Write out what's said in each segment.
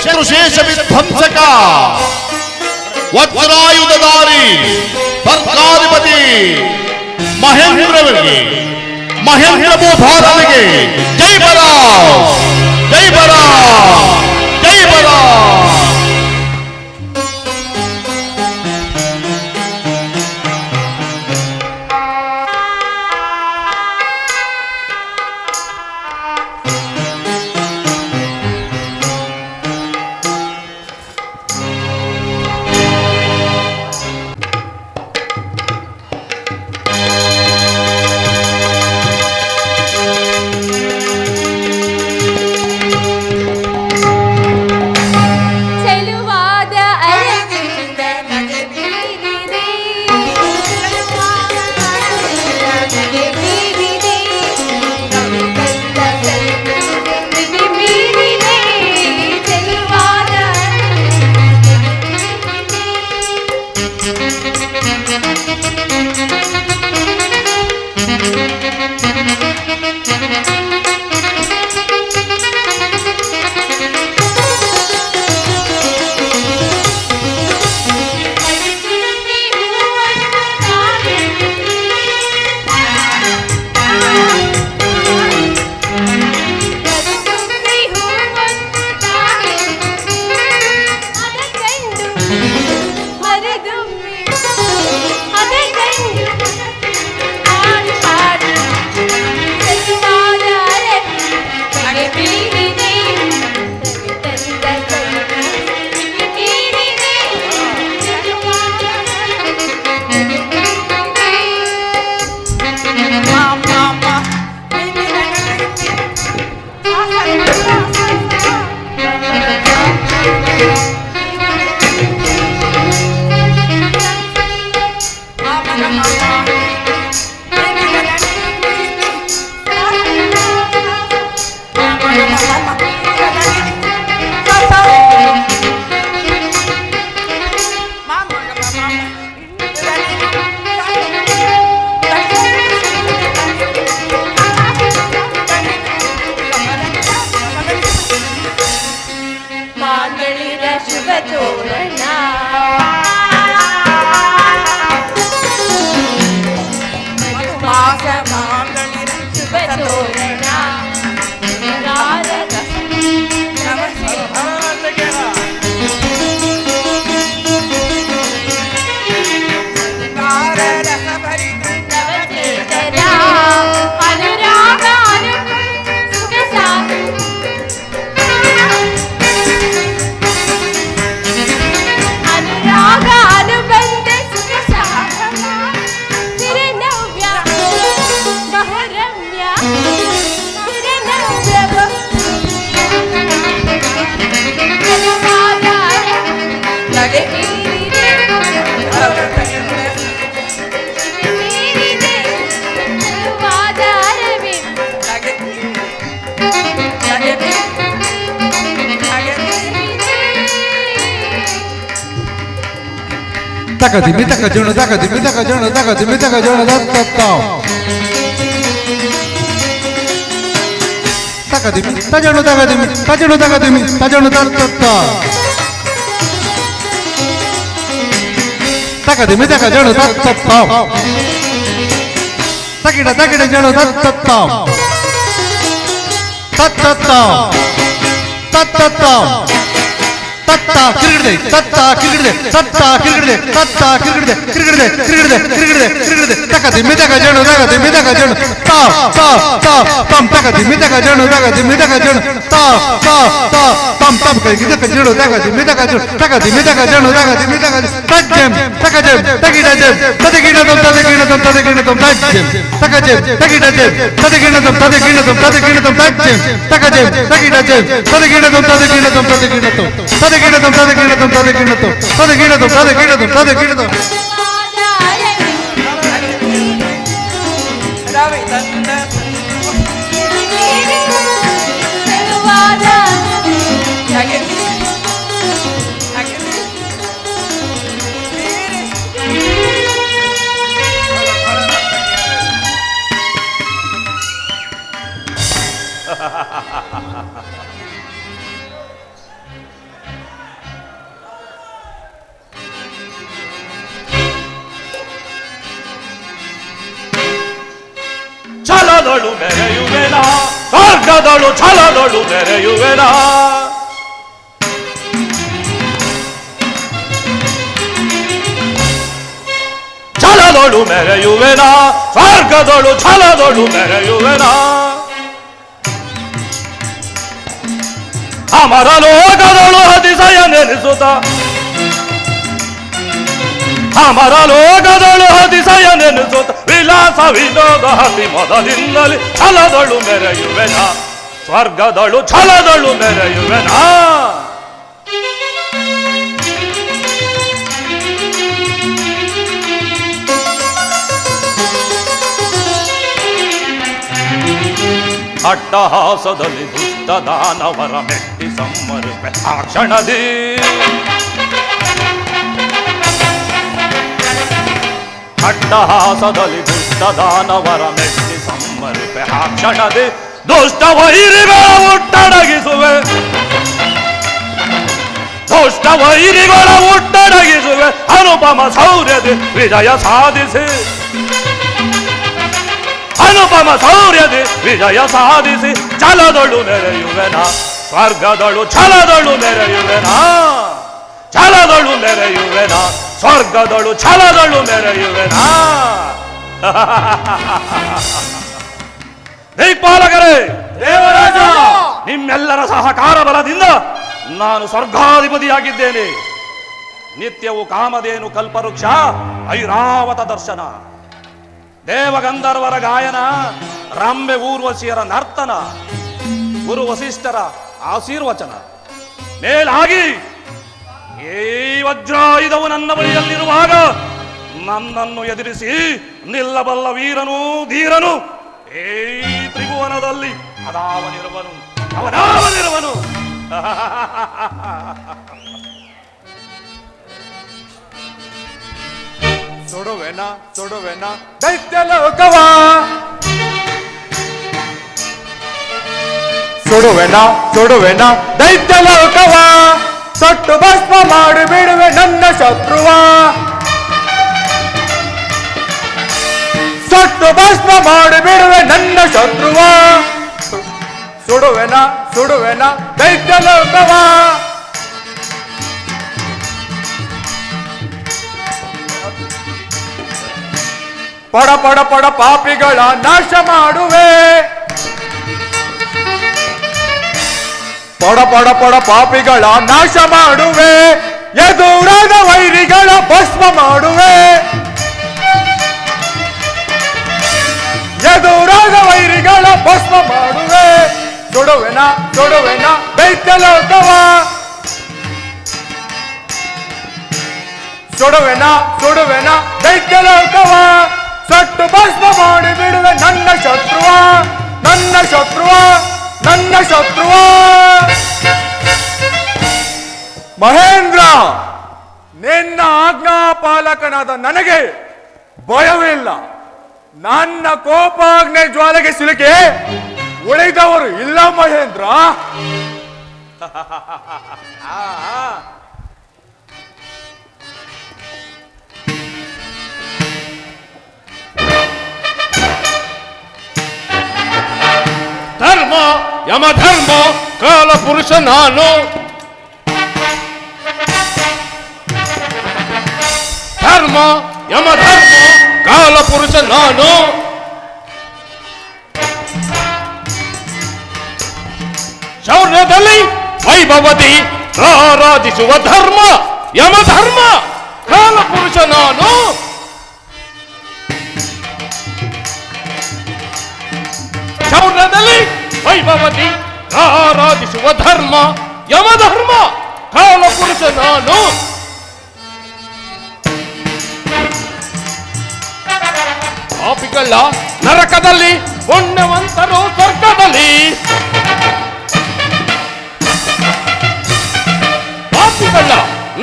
ಶತ್ರುಶೇಷ ವಿಧ್ವಂಸಕ ವಜ್ರಾಯುಧಧಾರಿ ಸರ್ಕಾಧಿಪತಿ ಮಹೇಂದ್ರ ಭೂಪಾಲನಿಗೆ ಜೈ ಬಲ, ಜೈ ಬಲ, ಜೈ ಬಲ. Takadimi takajuna takadimi takajuna takadimi takajuna tatta. Takadimi tajuna takadimi tajuna takadimi tajuna tatta. Takadimi takajuna tatta. Takida takida juna tatta. Tatta tatta. Tatta kirgide tatta kirgide tatta kirgide tatta kirgide kirgide kirgide kirgide kirgide takadimi takajuna takadimi takajuna ta pam takadimi takajuna takadimi takajuna ta pam kirgide takajuna takadimi takajuna takadimi takajuna takadimi takajuna tajem takajem tagidajem tadeginatum tadeginatum tadeginatum tajem takajem tagidajem tadeginatum tadeginatum tadeginatum tajem takajem tagidajem tadeginatum tadeginatum tadeginatum Tadeginatum, tadeginatum, tadeginatum, tadeginatum, tadeginatum, tadeginatum. ಛಲದೊಳು ಮೆರೆಯುವೆನ ಸ್ವರ್ಗದೊಳು ಛಲದೊಳು ಮೆರೆಯುವೆನ ಛಲದೊಳು ಮೆರೆಯುವೆನ ಸ್ವರ್ಗದೊಳು ಛಲದೊಳು ಮೆರೆಯುವೆನ ಅಮರ ಲೋಕದೊಳು ಅತಿಶಯ ನೆನೆಸುತ್ತ ಅಮರ ಲೋಕದೊಳು ಅತಿಶಯ ನೆನೆಸುತ್ತ ವಿಲಾಸ ವಿನೋದ ಹಸಿ ಮೊದಲಿಂದಲೇ ಛಲದೊಳು ಮೆರೆಯುವೆನ ಸ್ವರ್ಗದೊಳು ಛಲದೊಳು ಮೆರೆಯುವೆನ ಅಟ್ಟಹಾಸದಲ್ಲಿ ದುಷ್ಟ ದಾನವರ ಮೆಟ್ಟಿ ಸಮ್ಮರುಪೆ ಆ ಕ್ಷಣದಿ ಅಟ್ಟಹಾಸದಲ್ಲಿ ದುಷ್ಟ ದಾನವರ ಮೆಟ್ಟಿ ಸಮ್ಮರುಪೆ ಆ ಕ್ಷಣದಿ ದುಷ್ಟ ವೈರಿಗಳ ಹುಟ್ಟಡಗಿಸುವೆ ದುಷ್ಟ ವೈರಿಗಳ ಹುಟ್ಟಡಗಿಸುವೆ ಅನುಪಮ ಶೌರ್ಯದಿ ವಿಜಯ ಸಾಧಿಸಿ ಅನುಪಮ ಶೌರ್ಯದಿ ವಿಜಯ ಸಾಧಿಸಿ ಛಲದೊಳು ಮೆರೆಯುವೆನ ಸ್ವರ್ಗದೊಳು ಛಲದೊಳು ಮೆರೆಯುವೆನ ಛಲದೊಳು ಮೆರೆಯುವೆನ ಸ್ವರ್ಗದೊಳು ಛಲದೊಳು ಮೆರೆಯುವೆನ ದಿಕ್ಪಾಲಕರೇ ದೇವರಾಜ ನಿಮ್ಮೆಲ್ಲರ ಸಹಕಾರ ಬಲದಿಂದ ನಾನು ಸ್ವರ್ಗಾಧಿಪತಿಯಾಗಿದ್ದೇನೆ. ನಿತ್ಯವು ಕಾಮಧೇನು ಕಲ್ಪವೃಕ್ಷ ಐರಾವತ ದರ್ಶನ, ದೇವಗಂಧರ್ವರ ಗಾಯನ, ರಂಬೆ ಊರ್ವಶಿಯರ ನರ್ತನ, ಗುರು ವಸಿಷ್ಠರ ಆಶೀರ್ವಚನ ಮೇಲಾಗಿ ಈ ವಜ್ರಾಯುಧವು ನನ್ನ ಬಳಿಯಲ್ಲಿರುವಾಗ ನನ್ನನ್ನು ಎದುರಿಸಿ ನಿಲ್ಲಬಲ್ಲ ವೀರನು ಧೀರನು ಈ ತ್ರಿಭುವನದಲ್ಲಿ ಅದಾವನಿರುವನು ಅವನಾವನಿರುವನು. ಸುಡುವೆನ ಸುಡುವೆನ ದೈತ್ಯ ಲೋಕವ, ಸುಡುವೆನ ಸುಡುವೆನ ದೈತ್ಯ ಲೋಕವ, ಸಟ್ಟು ಭಸ್ಮ ಮಾಡಿ ಬಿಡುವೆ ನನ್ನ ಶತ್ರುವ, ಸಟ್ಟು ಭಸ್ಮ ಮಾಡಿ ಬಿಡುವೆ ನನ್ನ ಶತ್ರುವ. ಸುಡುವೆನ ಸುಡುವೆನ ದೈತ್ಯ ಲೋಕವ, ಪಡ ಪಡ ಪಡ ಪಾಪಿಗಳ ನಾಶ ಮಾಡುವೆ, ಪಡ ಪಡ ಪಡ ಪಾಪಿಗಳ ನಾಶ ಮಾಡುವೆ, ಎದುರಾದ ವೈರಿಗಳ ಭಸ್ಮ ಮಾಡುವೆ, ಎದುರಾದ ವೈರಿಗಳ ಭಸ್ಮ ಮಾಡುವೆ. ಸುಡುವೆನ ಸುಡುವೆನ ದೈತ್ಯ ಲೋಕವ, ಸುಡುವೆನ ಸುಡುವೆನ ದೈತ್ಯ ಲೋಕವ, ಸಟ್ಟು ಭಸ್ಮ ಮಾಡಿ ಬಿಡುವೆ ನನ್ನ ಶತ್ರುವ, ನನ್ನ ಶತ್ರುವ, ನನ್ನ ಶತ್ರುವ. ಮಹೇಂದ್ರ, ನಿನ್ನ ಆಜ್ಞಾಪಾಲಕನಾದ ನನಗೆ ಭಯವಿಲ್ಲ. ನನ್ನ ಕೋಪಾಗ್ನಿ ಜ್ವಾಲೆಗೆ ಸಿಲುಕಿ ಉಳಿದವರು ಇಲ್ಲ ಮಹೇಂದ್ರ. ಧರ್ಮ ಯಮಧರ್ಮ ಕಾಲ ಪುರುಷ ನಾನು, ಧರ್ಮ ಯಮಧರ್ಮ ಕಾಲ ಪುರುಷ ನಾನು, ಶೌರ್ಯದಲ್ಲಿ ವೈಭವದಿ ರಾರಾಜಿಸುವ ಧರ್ಮ ಯಮಧರ್ಮ ಕಾಲ ಪುರುಷ ನಾನು. ಶೌರ್ಯದಲ್ಲಿ ವೈಭವದಿ ಆರಾಧಿಸುವ ಧರ್ಮ ಯಮಧರ್ಮ ಕಾಲ ಪುರುಷ ನಾನು. ಪಾಪಿಗಳ ನರಕದಲ್ಲಿ ಪುಣ್ಯವಂತರು ಸ್ವರ್ಗದಲ್ಲಿ, ಪಾಪಿಗಳ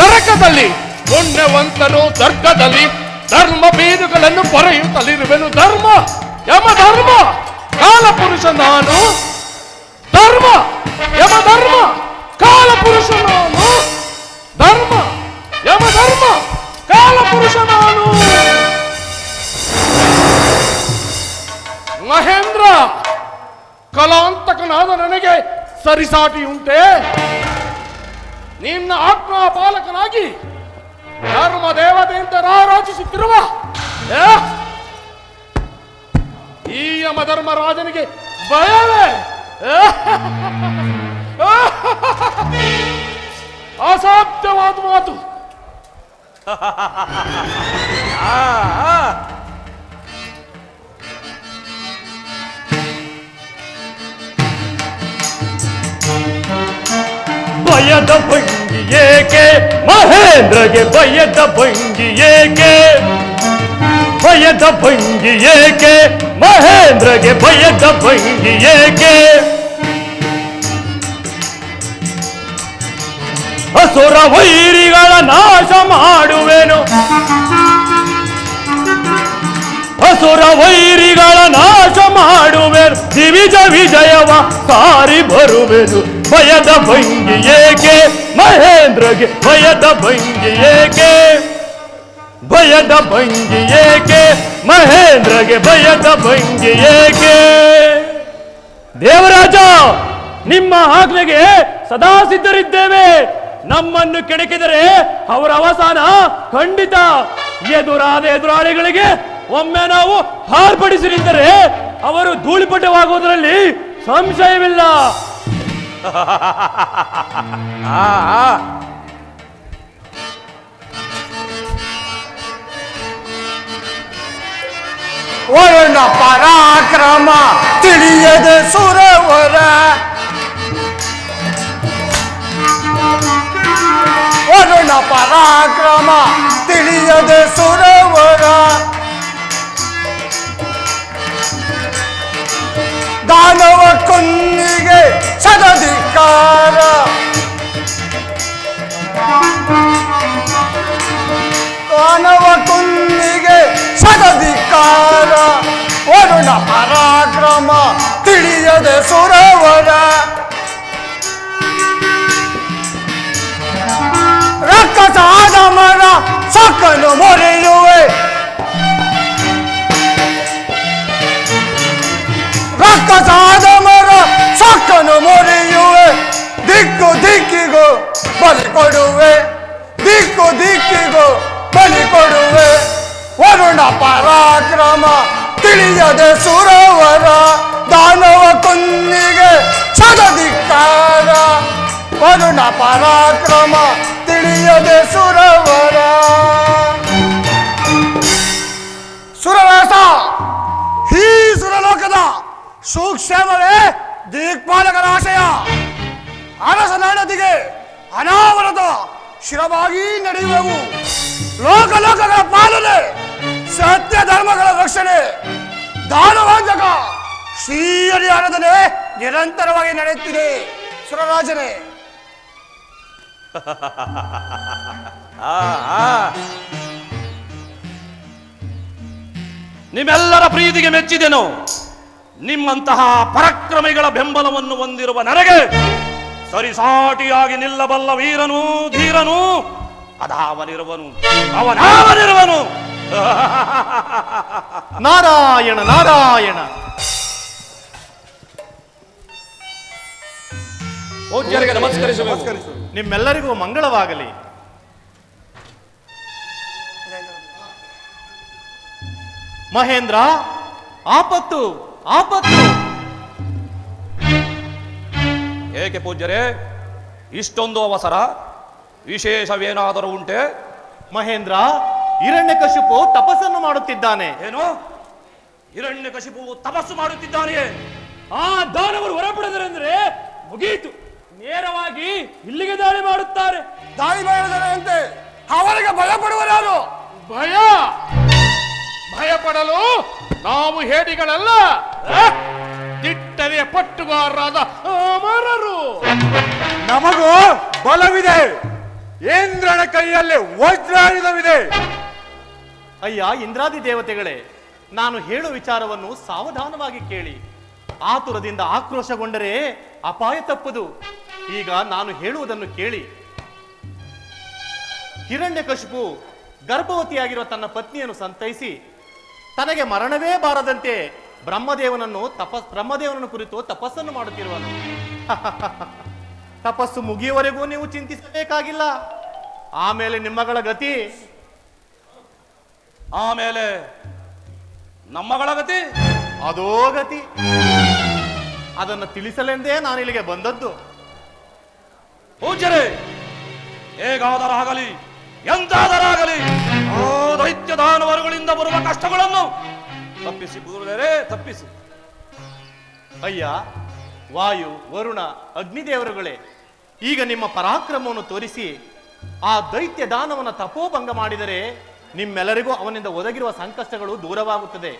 ನರಕದಲ್ಲಿ ಪುಣ್ಯವಂತರು ಸ್ವರ್ಗದಲ್ಲಿ, ಧರ್ಮ ಬೀರುಗಳನ್ನು ಪೊರೆಯುತ್ತಲಿರುವೆನು ಧರ್ಮ ಯಮಧರ್ಮ ಕಾಲ ಪುರುಷ ನಾನು, ಧರ್ಮ ಯಮಧರ್ಮ ಕಾಲ ಪುರುಷ ನಾನು, ಧರ್ಮ ಯಮಧರ್ಮ ಕಾಲ ಪುರುಷ ನಾನು. ಮಹೇಂದ್ರ, ಕಲಾಂತಕನಾದ ನನಗೆ ಸರಿಸಾಟಿ ಉಂಟೆ? ನಿನ್ನ ಆಜ್ಞಾ ಪಾಲಕನಾಗಿ ಧರ್ಮ ದೇವತೆಯಿಂದ ರಾರಾಜಿಸುತ್ತಿರುವ ಈ ಯಮಧರ್ಮರಾಜನಿಗೆ ಭಯವೇ? ಅಸಾಧ್ಯವಾದ ಮಾತು. ಭಯದ ಭಂಗಿ ಏಕೆ ಮಹೇಂದ್ರಗೆ? ಭಯದ ಭಂಗಿ ಏಕೆ? ಭಯದ ಭಂಗಿ ಏಕೆ ಮಹೇಂದ್ರಗೆ? ಭಯದ ಭಂಗಿ ಏಕೆ? ಅಸುರ ವೈರಿಗಳ ನಾಶ ಮಾಡುವೆನು, ಅಸುರ ವೈರಿಗಳ ನಾಶ ಮಾಡುವೆನು, ದಿವಿಜ ವಿಜಯವ ಸಾರಿ ಬರುವೆನು. ಭಯದ ಭಂಗಿ ಏಕೆ ಮಹೇಂದ್ರಗೆ? ಭಯದ ಭಂಗಿ ಏಕೆ? ಭಯದ ಭಂಗಿ ಏಕೆ ಮಹೇಂದ್ರಗೆ? ಭಯದ ಭಂಗಿ ಏಕೆ? ದೇವರಾಜ, ನಿಮ್ಮ ಆಜ್ಞೆಗೆ ಸದಾ ಸಿದ್ಧರಿದ್ದೇವೆ. ನಮ್ಮನ್ನು ಕೆಣಕಿದರೆ ಅವರ ಅವಸಾನ ಖಂಡಿತ. ಎದುರಾದ ಎದುರಾಳಿಗಳಿಗೆ ಒಮ್ಮೆ ನಾವು ಹಾರ್ಪಡಿಸಿ ನಿಂತರೆ ಅವರು ಧೂಳಿಪಟವಾಗುವುದರಲ್ಲಿ ಸಂಶಯವಿಲ್ಲ. ವರುಣ ಪರಾಕ್ರಮ ತಿಳಿಯದೆ ಸುರವರ, ವರುಣ ಪರಾಕ್ರಮ ತಿಳಿಯದೆ ಸುರವರ, ದಾನವ ಕುನ್ನಿಗೆ ಸದಧಿಕಾರ, ದಾನವ ಕುನ್ನಿಗೆ ಸದಧಿಕಾರ, ವರುಣ ಪರಾಕ್ರಮ ತಿಳಿಯದೆ ಸುರವರ, ರಕ್ಕಸಾದ ಮರ ಸೊಕ್ಕನು ಮೊರೆಯುವೆ, ರಕ್ಕಸಾದ ಮರ ಸೊಕ್ಕನು ಮೊರೆಯುವೆ, ದಿಕ್ಕು ದಿಕ್ಕಿಗೂ ಬಲಿ ಕೊಡುವೆ, ದಿಕ್ಕು ದಿಕ್ಕಿಗೂ ಬಲಿ ಕೊಡುವೆ, ವರುಣ ಪರಾಕ್ರಮ ತಿಳಿಯದೆ ಸುರವರ, ದಾನವ ಕುನ್ನಿಗೆ ಸದಧಿಕಾರ, ವರುಣ ಪರಾಕ್ರಮ ತಿಳಿಯದೆ ಸುರವರ. ಸುರರಾಸ, ಈ ಸುರಲೋಕದ ಸೂಕ್ಷ್ಮವೇ ದಿಕ್ಪಾಲಕರ ಆಶಯ. ಅರಸನದಿಗೆ ಅನಾವರತ ಶಿರವಾಗಿ ನಡೆಯುವೆವು. ಲೋಕ ಲೋಕಗಳ ಪಾಲನೆ, ಸತ್ಯ ಧರ್ಮಗಳ ರಕ್ಷಣೆ, ದಾನವಾಂಜಕ ಶ್ರೀಹರಿ ಆರಾಧನೆ ನಿರಂತರವಾಗಿ ನಡೆಯುತ್ತಿದೆ. ಸುರರಾಜನೇ, ನಿಮ್ಮೆಲ್ಲರ ಪ್ರೀತಿಗೆ ಮೆಚ್ಚಿದೆನು. ನಿಮ್ಮಂತಹ ಪರಾಕ್ರಮಿಗಳ ಬೆಂಬಲವನ್ನು ಹೊಂದಿರುವ ನನಗೆ ಸರಿಸಾಟಿಯಾಗಿ ನಿಲ್ಲಬಲ್ಲ ವೀರನು ಧೀರನು ಅದಾವನಿರುವನು, ಅವನಾವನಿರುವನು. ನಾರಾಯಣ ನಾರಾಯಣ. ಪೂಜ್ಯರಿಗೆ ನಮಸ್ಕರಿಸುವೆವು. ನಿಮ್ಮೆಲ್ಲರಿಗೂ ಮಂಗಳವಾಗಲಿ. ಮಹೇಂದ್ರ, ಆಪತ್ತು ಆಪತ್ತು. ಏಕೆ ಪೂಜ್ಯರೇ, ಇಷ್ಟೊಂದು ಅವಸರ? ವಿಶೇಷವೇನಾದರೂ ಉಂಟೆ? ಮಹೇಂದ್ರ, ಹಿರಣ್ಯಕಶಿಪು ತಪಸ್ಸನ್ನು ಮಾಡುತ್ತಿದ್ದಾನೆ. ಏನು? ಹಿರಣ್ಯಕಶಿಪು ತಪಸ್ಸು ಮಾಡುತ್ತಿದ್ದಾನೆಯೇ? ಆ ದಾನವರು ಹೊರಪಡೆದರೆಂದ್ರೆ ಮುಗಿಯಿತು. ನೇರವಾಗಿ ಇಲ್ಲಿಗೆ ದಾಳಿ ಮಾಡುತ್ತಾರೆ. ದಾಳಿ ಮಾಡಿದರಂತೆ ಅವರಿಗೆ ಭಯ ಪಡುವರಾರು? ಭಯ ಭಯಪಡಲು ನಾವು ಹೇಡಿಗಳಲ್ಲ, ದಿಟ್ಟನೆಯ ಪಟ್ಟುಗಾರರಾದ ಅಮರರು. ನಮಗೂ ಬಲವಿದೆ, ಇಂದ್ರನ ಕೈಯಲ್ಲಿ ವಜ್ರಾಯುಧವಿದೆ. ಅಯ್ಯ ಇಂದ್ರಾದಿ ದೇವತೆಗಳೇ, ನಾನು ಹೇಳುವ ವಿಚಾರವನ್ನು ಸಾವಧಾನವಾಗಿ ಕೇಳಿ. ಆತುರದಿಂದ ಆಕ್ರೋಶಗೊಂಡರೆ ಅಪಾಯ ತಪ್ಪದು. ಈಗ ನಾನು ಹೇಳುವುದನ್ನು ಕೇಳಿ. ಹಿರಣ್ಯಕಶಿಪು ಗರ್ಭವತಿಯಾಗಿರುವ ತನ್ನ ಪತ್ನಿಯನ್ನು ಸಂತೈಸಿ ತನಗೆ ಮರಣವೇ ಬಾರದಂತೆ ಬ್ರಹ್ಮದೇವನನ್ನು ಕುರಿತು ತಪಸ್ಸನ್ನು ಮಾಡುತ್ತಿರುವನು. ತಪಸ್ಸು ಮುಗಿಯುವವರೆಗೂ ನೀವು ಚಿಂತಿಸಬೇಕಾಗಿಲ್ಲ. ಆಮೇಲೆ ನಿಮ್ಮಗಳ ಗತಿ, ಆಮೇಲೆ ನಮ್ಮಗಳ ಗತಿ ಅದೋ ಗತಿ. ಅದನ್ನು ತಿಳಿಸಲೆಂದೇ ನಾನು ಇಲ್ಲಿಗೆ ಬಂದದ್ದು. ಪೂಜ್ಯರೇ, ಹೇಗಾದರಾಗಲಿ ಎಂತಾದರಾಗಲಿ ಆ ದೈತ್ಯ ದಾನವರುಗಳಿಂದ ಬರುವ ಕಷ್ಟಗಳನ್ನು ತಪ್ಪಿಸಿ ಗುರುಗಳೇ, ತಪ್ಪಿಸಿ. ಅಯ್ಯ ವಾಯು, ವರುಣ, ಅಗ್ನಿದೇವರುಗಳೇ, ಈಗ ನಿಮ್ಮ ಪರಾಕ್ರಮವನ್ನು ತೋರಿಸಿ ಆ ದೈತ್ಯ ದಾನವನ ತಪೋಭಂಗ ಮಾಡಿದರೆ ನಿಮ್ಮೆಲ್ಲರಿಗೂ ಅವನಿಂದ ಒದಗಿರುವ ಸಂಕಷ್ಟಗಳು ದೂರವಾಗುತ್ತದೆ.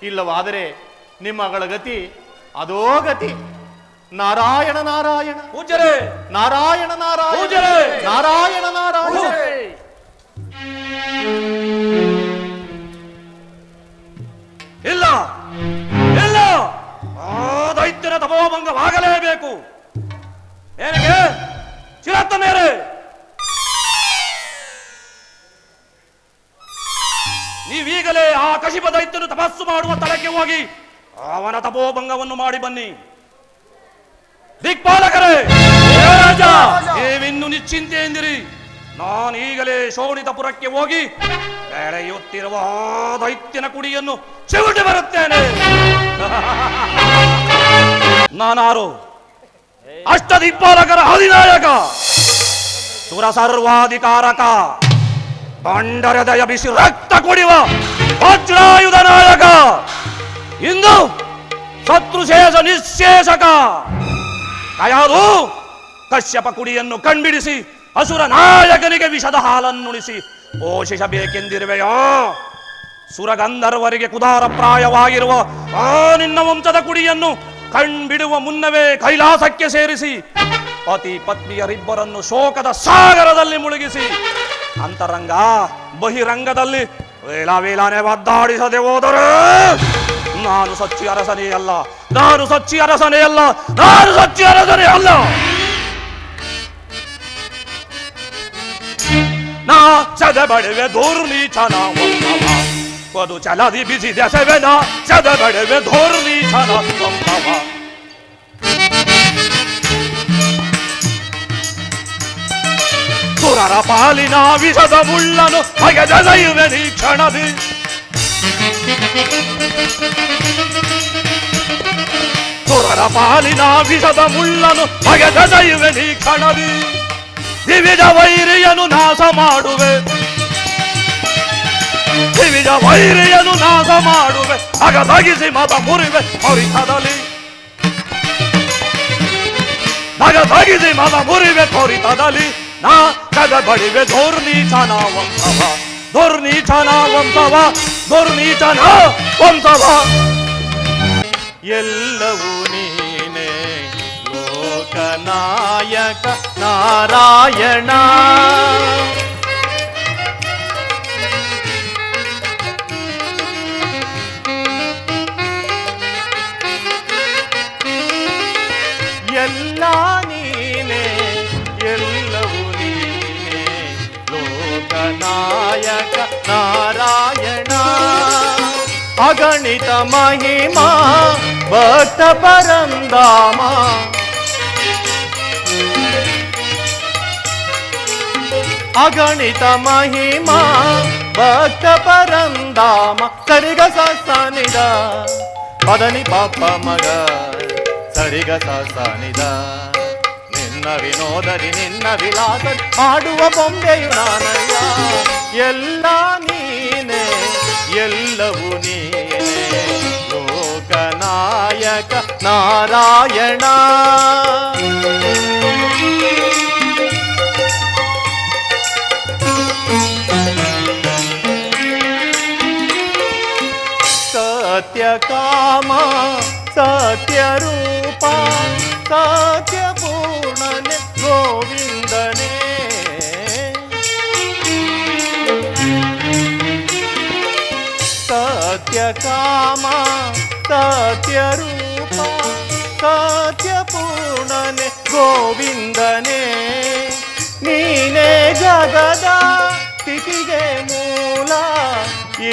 ಇಲ್ಲವಾದರೆ ನಿಮ್ಮಗಳ ಗತಿ ಅದೋ ಗತಿ. ನಾರಾಯಣ ನಾರಾಯಣ ಪೂಜ್ಯರೇ, ನಾರಾಯಣ ನಾರಾಯಣ ಪೂಜ್ಯರೇ, ನಾರಾಯಣ ನಾರಾಯಣ. ಇಲ್ಲ ಇಲ್ಲ, ಆ ದೈತ್ಯನ ತಪೋಭಂಗವಾಗಲೇಬೇಕು. ಏನಿಗೆ ಚಿರತ್ತ ಮೇರೆ, ನೀವೀಗಲೇ ಆ ಕಶಿಪ ದೈತ್ಯನು ತಪಸ್ಸು ಮಾಡುವ ಸ್ಥಳಕ್ಕೆ ಹೋಗಿ ಅವನ ತಪೋಭಂಗವನ್ನು ಮಾಡಿ ಬನ್ನಿ. ದಿಕ್ಪಾಲಕರೇ, ನೀವಿನ್ನು ನಿಶ್ಚಿಂತೆ ಎಂದಿರಿ. ನಾನೀಗಲೇ ಶೋಣಿತಪುರಕ್ಕೆ ಹೋಗಿ ಬೆಳೆಯುತ್ತಿರುವ ಆ ದೈತ್ಯನ ಕುಡಿಯನ್ನು ಚಿವುಟಿ ಬರುತ್ತೇನೆ. ನಾನಾರು ಅಷ್ಟದಿಕ್ಪಾಲಕರ ಅಧಿನಾಯಕ, ಸುರ ಸರ್ವಾಧಿಕಾರಕ, ಬಂಡರದಯ ಬಿಸಿ ರಕ್ತ ಕುಡಿಯುವ ವಜ್ರಾಯುಧ ನಾಯಕ, ಇಂದು ಶತ್ರುಶೇಷ ನಿಶೇಷಕ. ಕಯಾದು ಕಶ್ಯಪ ಕುಡಿಯನ್ನು ಕಣ್ಬಿಡಿಸಿ ಅಸುರ ನಾಯಕನಿಗೆ ವಿಷದ ಹಾಲನ್ನುಣಿಸಿ ಪೋಷಿಸಬೇಕೆಂದಿರುವೆಯೋ? ಸುರಗಂಧರ್ವರಿಗೆ ಕುದಾರ ಪ್ರಾಯವಾಗಿರುವ ಆ ನಿನ್ನ ವಂಶದ ಕುಡಿಯನ್ನು ಕಣ್ಬಿಡುವ ಮುನ್ನವೇ ಕೈಲಾಸಕ್ಕೆ ಸೇರಿಸಿ ಪತಿ ಪತ್ನಿಯರಿಬ್ಬರನ್ನು ಶೋಕದ ಸಾಗರದಲ್ಲಿ ಮುಳುಗಿಸಿ ಅಂತರಂಗ ಬಹಿರಂಗದಲ್ಲಿ ವೇಳಾವೇಳಾನೆ ಒದ್ದಾಡಿಸದೆ ಹೋದರೆ ನಾನು ಸಚ್ಚಿ ಅರಸನೇ ಅಲ್ಲ, ನಾನು ಸಚ್ಚಿ ಅರಸನೇ ಅಲ್ಲ, ನಾನು ಸಚ್ಚಿ ಅರಸನೇ ಅಲ್ಲ. ನಾ ಸದಬಡವೆ ಧೋರ್ನೀಚನ ಒಂದವ ವಧು ಚಲದಿ ಬಿಸಿ ದೆಸೆವೆನ ಸದಬಡವೆ ಧೋರ್ನೀಚನ ಒಂದವ. ಸುರರ ಪಾಲಿನ ವಿಷದ ಮುಳ್ಳನು ಬಗೆದೆಯುವೆ ನೀ ಕ್ಷಣದಿ. ಸುರರ ಪಾಲಿನ ವಿಷದ ಮುಳ್ಳನು ಬಗೆದೆಯುವೆ ನೀ ಕ್ಷಣದಿ. ವಿವಿಧ ವೈರಿಯನು ನಾಶ ಮಾಡುವೆ, ವಿವಿಧ ವೈರಿಯನು ನಾಶ ಮಾಡುವೆ, ಅಗದಗಿಸಿ ಮತ ಮುರಿವೆ ಹೊರಿತದಲ್ಲಿ, ನಗದಗಿಸಿ ಮತ ಮುರಿವೆ ಹೊರಿತದಲ್ಲಿ. ನಾ ಕದ ಬಡಿವೆ ಧೋರ್ನೀಚನ ವಂಶವ, ಧೋರ್ನೀಚನ ವಂಶವ, ಧೋರ್ನೀಚನ ವಂಶವ. ಎಲ್ಲವೂ ನೀನೇ ಲೋಕನಾಯಕ ನಾರಾಯಣ. ಎಲ್ಲ ನೀನೇ, ಎಲ್ಲವೂ ನೀನೇ ಲೋಕನಾಯಕ ನಾರಾಯಣ. ಅಗಣಿತ ಮಹಿಮಾ ಭಕ್ತ ಪರಂದಾಮ, ಅಗಣಿತ ಮಹಿಮಾ ಭಕ್ತ ಪರಂದಾಮ. ಸರಿಗ ಸಾನಿದ ಪದನಿ ಪಾಪ ಮಗ ಸರಿಗ ಸಾನಿದ. ನಿನ್ನ ವಿನೋದರಿ ನಿನ್ನ ವಿಲಾಸರಿ ಮಾಡುವ ಬೊಂಬೆಯು ನಾನಯ್ಯ. ಎಲ್ಲ ನೀನೇ, ಎಲ್ಲವೂ ನೀನೇ ಲೋಕನಾಯಕ ನಾರಾಯಣ. ಸತ್ಯ ಕಾಮ ಸತ್ಯ ರೂಪ ಸತ್ಯ ಪೂರ್ಣನೆ ಗೋವಿಂದನೇ. ಸತ್ಯ ಕಾಮ ಸತ್ಯ ರೂಪ ಸತ್ಯ ಪೂರ್ಣನೆ ಗೋವಿಂದನೇ. ನೀನೇ ಜಗದ ಸ್ಥಿತಿಗೆ ಮೂಲ,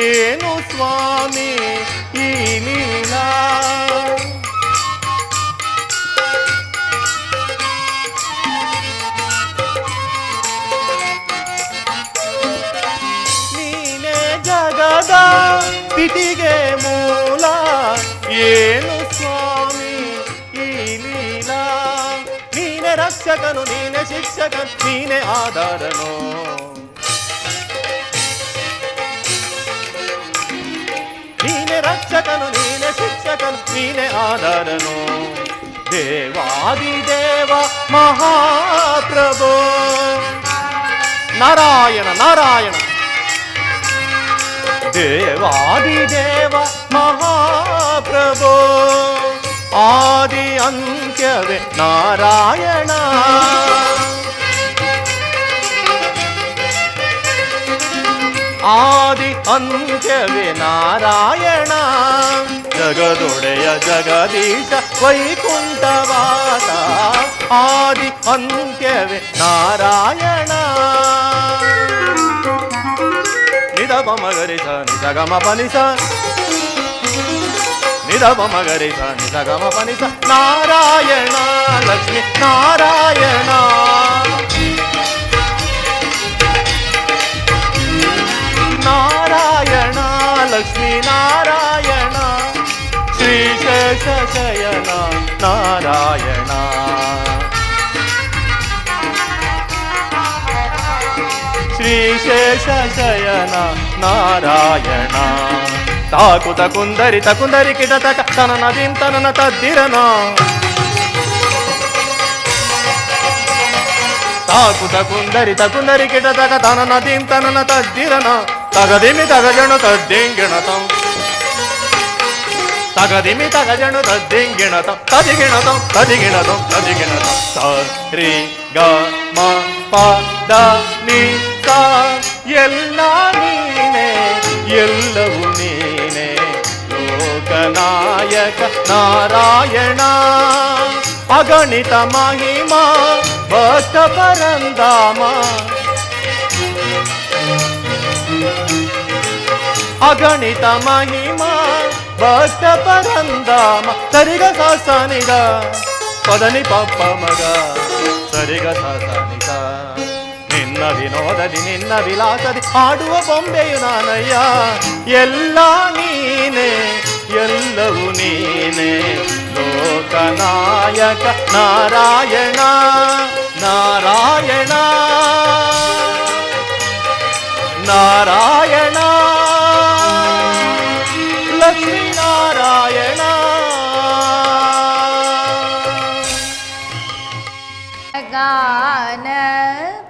ಏನು ಸ್ವಾಮಿ ಈ ಲೀಲಾ. ನೀನೇ ಜಗದ ಪಿಟಿಗೆ ಮೂಲ, ಏನು ಸ್ವಾಮಿ ಈ ಲೀಲಾ. ನೀನೆ ರಕ್ಷಕನು, ನೀನೆ ಶಿಕ್ಷಕನು, ನೀನೆ ಆಧಾರನು. ನೀನೆ ರಕ್ಷಕನು, ನೀನೆ ಶಿಕ್ಷಕನು, ನೀನೆ ಆಧಾರನು. ದೇವಾದಿದೇವ ಮಹಾಪ್ರಭು ನಾರಾಯಣ ನಾರಾಯಣ. ದೇವಾದಿದೇವ ಮಹಾಪ್ರಭು ಆದಿ ಅಂತ್ಯವೇ ನಾರಾಯಣ. ಆದಿ ಅಂತ್ಯವೇ ನಾರಾಯಣ. ಜಗದೊಡೆಯ ಜಗದೀಶ ವೈಕುಂಠವಾಸ. ಆದಿ ಅಂತ್ಯವೇ ನಾರಾಯಣ. ನಿಧಪ ಮಗರಿಸ ನಿಸಗಮ ಪನಿಸ, ನಿಧಪ ಮಗರಿಸ ನಿಸಗಮ ಪನಿಸ. ನಾರಾಯಣ ಲಕ್ಷ್ಮೀ ನಾರಾಯಣ. ನಾರಾಯಣ ಲಕ್ಷ್ಮೀ ನಾರಾಯಣ. ಶ್ರೀಶೇಷ ಶಯನ ನಾರಾಯಣ. ಶ್ರೀಶೇಷ ಶಯನ ನಾರಾಯಣ. ತಾಕುತ ಕುಂದರಿ ತಕುಂದರಿ ಕಿಟತಕ ತನನ ದಿಂತನನ ತದ್ದಿರನ. ತಾಕುತ ಕುಂದರಿ ತಕುಂದರಿ ಕಿಟತಕ ತನನ ದಿಂತನನ ತದ್ದಿರನ. ತಗದಿಮಿ ತಗಜಣು ತದ್ದಿಂಗಿಣತಂ, ತಗದಿಮಿ ತಗಜಣು ತದ್ದಿಂಗಿಣತಂ. ತದಿಗಿಣತಂ ತದಿಗಿಣತಂ ತದಿಗಿಣತಂ. ಸ ರಿ ಗ ಮ ಪ ದ ನಿ ಸ. ಎಲ್ಲ ನೀನೇ ಎಲ್ಲವೂ ನೀನೇ. ಲೋಕನಾಯಕ ನಾರಾಯಣ. ಅಗಣಿತ ಮಹಿಮಾ ಭಕ್ತ ಪರಂಧಾಮ. ಅಗಣಿತ ಮಹಿಮಾ ಭಕ್ತ ಪರಂಧಾಮ. ಸರಿಗ ಸಾಸನಿಗ ಪದನಿ ಪಪ್ಪ ಮಗ ಸರಿಗ ಸಾಸನಿಗ. ನಿನ್ನ ವಿನೋದದಿ ನಿನ್ನ ವಿಲಾಸದಿ ಆಡುವ ಬೊಂಬೆಯು ನಾನಯ್ಯ. ಎಲ್ಲ ನೀನೇ ಎಲ್ಲವೂ ನೀನೇ. ಲೋಕನಾಯಕ ನಾರಾಯಣ ನಾರಾಯಣ ನಾರಾಯಣ. ಲಕ್ಷ್ಮೀ ನಾರಾಯಣ. गान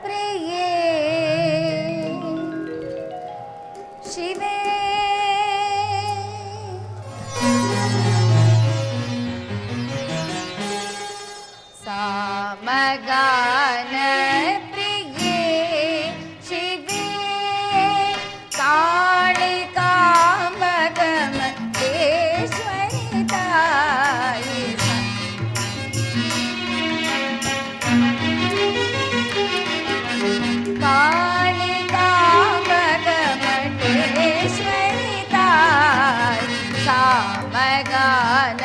प्रिये शिवे सामगान प्रिये शिवे कालिका मगमतेश्वरी ताई. कालिका मगमटेश्वरी ताई. सामगान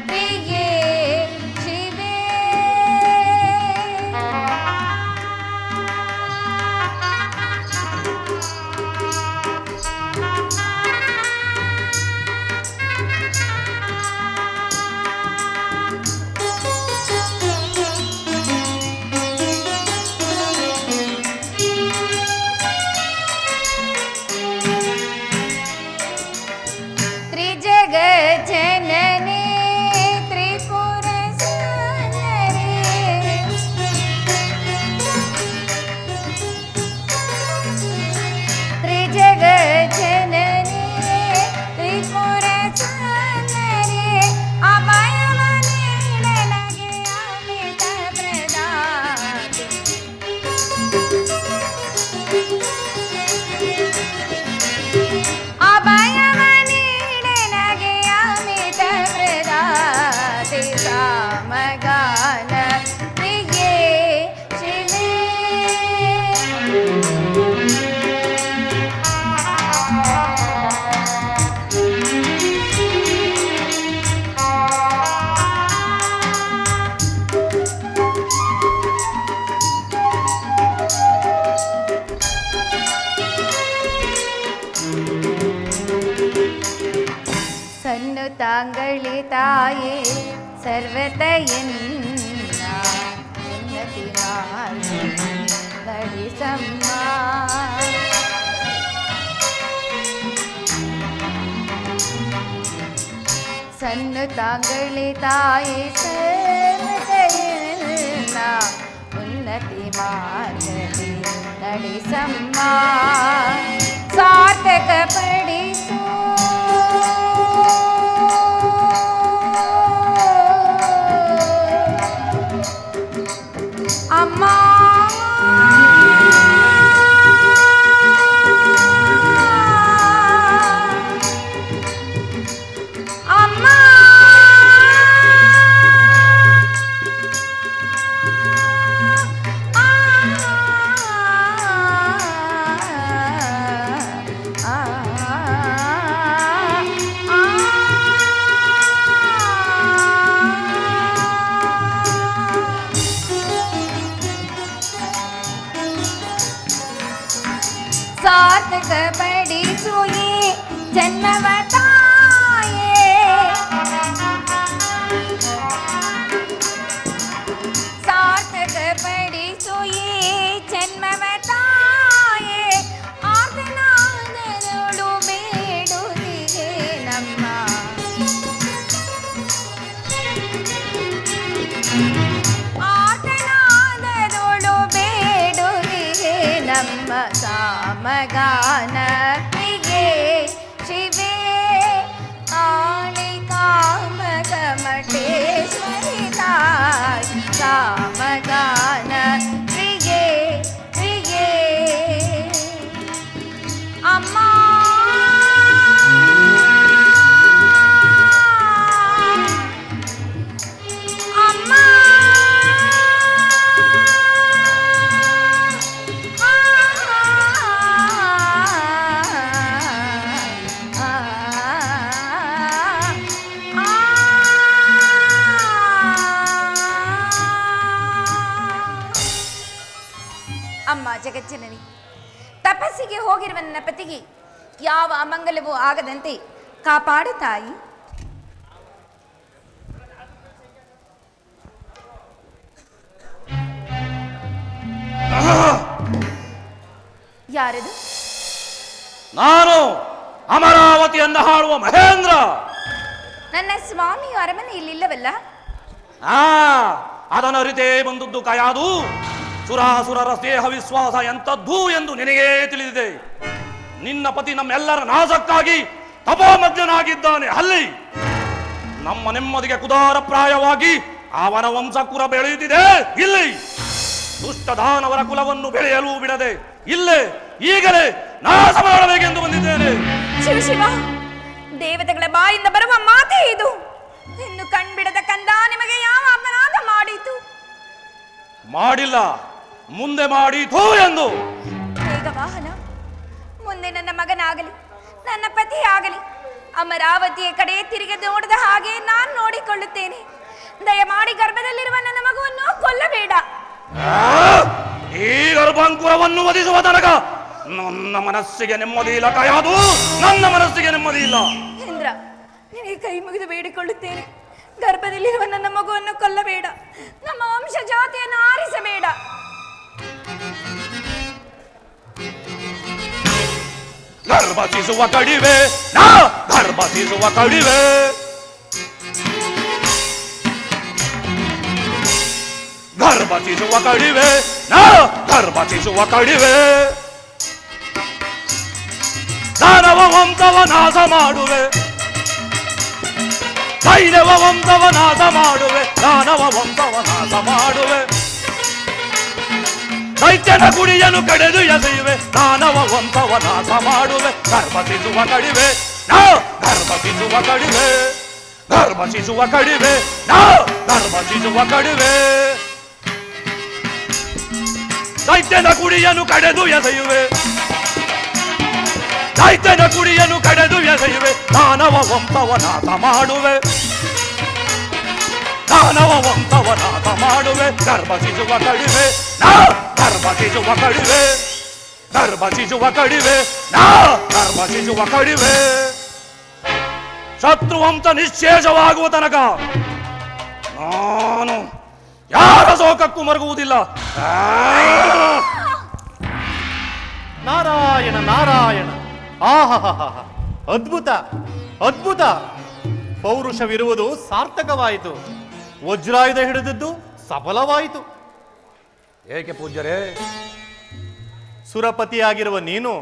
प्रिये शिवे. त्रिजगत जननी त्रिपुर सुंदरी. त्रिजगत जननी त्रिपुर सुंदरी. अभयवनी ನನಗೆ ಅಮಿತ ಪ್ರದಾತೆ. ಅಭಯವನಿ ನನಗೆ ಅಮಿತ ಪ್ರದಾತೆ. ಸಾಮಗಾನ ಪ್ರಿಯೇ ಶಿವೆ. ತಾಂಗಳಿ ತಾಯೇ ಸರ್ವತೆಯನ್ನ ಉನ್ನತಿ ನಡೆಸಮ್ಮ. ಸಣ್ಣ ತಾಂಗಳಿ ತಾಯೇ ಸರ್ವತೆಯನ್ನ ಉನ್ನತಿ ಮಾರ್ಗದಿ ನಡೆಸಮ್ಮ. ಸಾರ್ಥಕ ಪಡಿಸು ಅಮ್ಮ. ಅಮ್ಮ ಸಾರ್ಥಕ ಪಡಿಸು ಈ ಜನ್ಮವ ತಾಯೇ. ಸಾರ್ಥಕ ಪಡಿಸು ಈ ಜನ್ಮವ ತಾಯೇ. ಆರ್ಧನಾದರೊಳು ಬೇಡುತ್ತಿಗೆ ನಮ್ಮ. ಆರ್ಧನಾದರೊಳು ಬೇಡುತ್ತಿಗೆ ನಮ್ಮ. ಸಾಮಗಾನ ಪ್ರಿಯೆ ಶಿವೆ ಆಳಿ ಕಾಮಕಮಠೇಶ್ವರಿ ತಾಯಿ. ಸಾಮಗಾನ ಪ್ರಿಯೆ ಪ್ರಿಯೆ ಅಮ್ಮ. ಅಮ್ಮ ಅಮ್ಮ ಜಗಜ್ಜನನಿ, ತಪಸ್ಸಿಗೆ ಹೋಗಿರುವ ನನ್ನ ಪತಿಗೆ ಯಾವ ಅಮಂಗಲವೂ ಆಗದಂತೆ ಕಾಪಾಡು ತಾಯಿ. ಯಾರದು? ನಾನು ಅಮರಾವತಿಯನ್ನು ಹಾಳುವ ಮಹೇಂದ್ರ. ನನ್ನ ಸ್ವಾಮಿಯು ಅರಮನೆ ಇಲ್ಲಿಲ್ಲವಲ್ಲ? ಅದನರಿತೇ ಬಂದದ್ದು ಕಯಾದು. ಸುರಾಸುರರ ಸ್ನೇಹ ವಿಶ್ವಾಸ ಎಂಥದ್ದು ಎಂದು ನಿನಗೇ ತಿಳಿದಿದೆ. ನಿನ್ನ ಪತಿ ನಮ್ಮೆಲ್ಲರ ನಾಶಕ್ಕಾಗಿ ತಪೋಮಗ್ನಾಗಿದ್ದಾನೆ. ಅಲ್ಲಿ ನಮ್ಮ ನೆಮ್ಮದಿಗೆ ಕುದಾರ ಪ್ರಾಯವಾಗಿ ಅವನ ವಂಶಕುಲ ಬೆಳೆಯುತ್ತಿದೆ. ಇಲ್ಲಿ ದುಷ್ಟದಾನವರ ಕುಲವನ್ನು ಬೆಳೆಯಲು ಬಿಡದೆ ಇಲ್ಲೇ ಈಗಲೇ ನಾಶ ಮಾಡಬೇಕೆಂದು ಬಂದಿದ್ದೇನೆ. ಶಿವ ಶಿವ, ದೇವತೆಗಳ ಬಾಯಿಂದ ಬರುವ ಮಾತೇ ಇದು. ಇನ್ನು ಕಣ್ಬಿಡದ ಕಂದ ನಿಮಗೆ ಯಾವ ಅಪರಾಧ ಮಾಡಿತು? ಮಾಡಿಲ್ಲ, ಮುಂದೆ ಮಾಡೀತು ಎಂದು. ಬೇಗ ವಾಹನ, ಮುಂದೆ ನನ್ನ ಮಗನಾಗಲಿ ನನ್ನ ಪತಿ ಆಗಲಿ ಅಮರಾವತಿಯ ಕಡೆ ತಿರುಗಿ ನೋಡದ ಹಾಗೆ ನಾನು ನೋಡಿಕೊಳ್ಳುತ್ತೇನೆ. ದಯಮಾಡಿ ಗರ್ಭದಲ್ಲಿರುವ ನನ್ನ ಮಗುವನ್ನು ಕೊಲ್ಲಬೇಡ. ಈ ಗರ್ಭಾಂಕುರವನ್ನು ವಧಿಸುವ ತನಕ ನನ್ನ ಮನಸ್ಸಿಗೆ ನೆಮ್ಮದಿ ಇಲ್ಲ ಕಯಾದು. ನನ್ನ ಮನಸ್ಸಿಗೆ ನೆಮ್ಮದಿ ಇಲ್ಲ. ಇಂದ್ರ, ನಿನಗೆ ಕೈ ಮುಗಿದು ಬೇಡಿಕೊಳ್ಳುತ್ತೇನೆ. ಗರ್ಭದಲ್ಲಿರುವ ನನ್ನ ಮಗುವನ್ನು ಕೊಲ್ಲಬೇಡ. ನಮ್ಮ ವಂಶ ಜಾತಿಯನ್ನು ಆರಿಸಬೇಡ. ಗರ್ಭಸಿಸುವ ಕಡಿವೆ, ಗರ್ಭಸಿಸುವ ಕಡಿವೆ. ಗರ್ಭಸಿಸುವ ಕಡಿವೆ, ಗರ್ಭಸಿಸುವ ಕಡಿವೆ. ದಾನವ ವಂಶವ ನಾಶ ಮಾಡುವೆ, ದೈನವ ವಂಶವ ನಾಶ ಮಾಡುವೆ, ದಾನವ ವಂಶವ ನಾಶ ಮಾಡುವೆ. ದೈತ್ಯನ ಗುಡಿಯನ್ನು ಕಡೆದು ಎಸೆಯುವೆ, ದಾನವ ವಂಶವ ನಾಶ ಮಾಡುವೆ. ಗರ್ಭಸಿಸುವ ಕಡಿವೆ, ಗರ್ಭಸಿಸುವ ಕಡಿವೆ. ಗರ್ಭಸಿಸುವ ಕಡಿವೆ, ಗರ್ಭಸಿಸುವ ಕಡಿವೆ. ದೈತ್ಯನ ಗುಡಿಯನ್ನು ಕಡೆದು ಎಸೆಯುವೆ, ದೈತ್ಯನ ಗುಡಿಯನ್ನು ಕಡೆದು ಎಸೆಯುವೆ. ದಾನವ ವಂಶವ ನಾಶ ಮಾಡುವೆ, ದಾನವ ವಂಶವ ನಾಶ ಮಾಡುವೆ. ಗರ್ಭಸಿಸುವ ಕಡಿವೆ, ಗರ್ಭಸಿಸುವ ಕಡಿವೆ. ಗರ್ಭಸಿಸುವ ಕಡಿವೆ, ಗರ್ಭಸಿಸುವ ಕಡಿವೆ. ಶತ್ರುವಂಶ ನಿಶ್ಶೇಷವಾಗುವ ತನಕ ನಾನು ಯಾರ ಶೋಕಕ್ಕೂ ಮರುಗುವುದಿಲ್ಲ. ನಾರಾಯಣ ನಾರಾಯಣ, ಆಹಾ, ಅದ್ಭುತ ಅದ್ಭುತ. ಪೌರುಷವಿರುವುದು ಸಾರ್ಥಕವಾಯಿತು, ವಜ್ರಾಯುಧ ಹಿಡಿದದ್ದು ಸಫಲವಾಯಿತು. ಏಕೆ ಪೂಜ್ಯರೇ? ಸುರಪತಿಯಾಗಿರುವ ನೀನು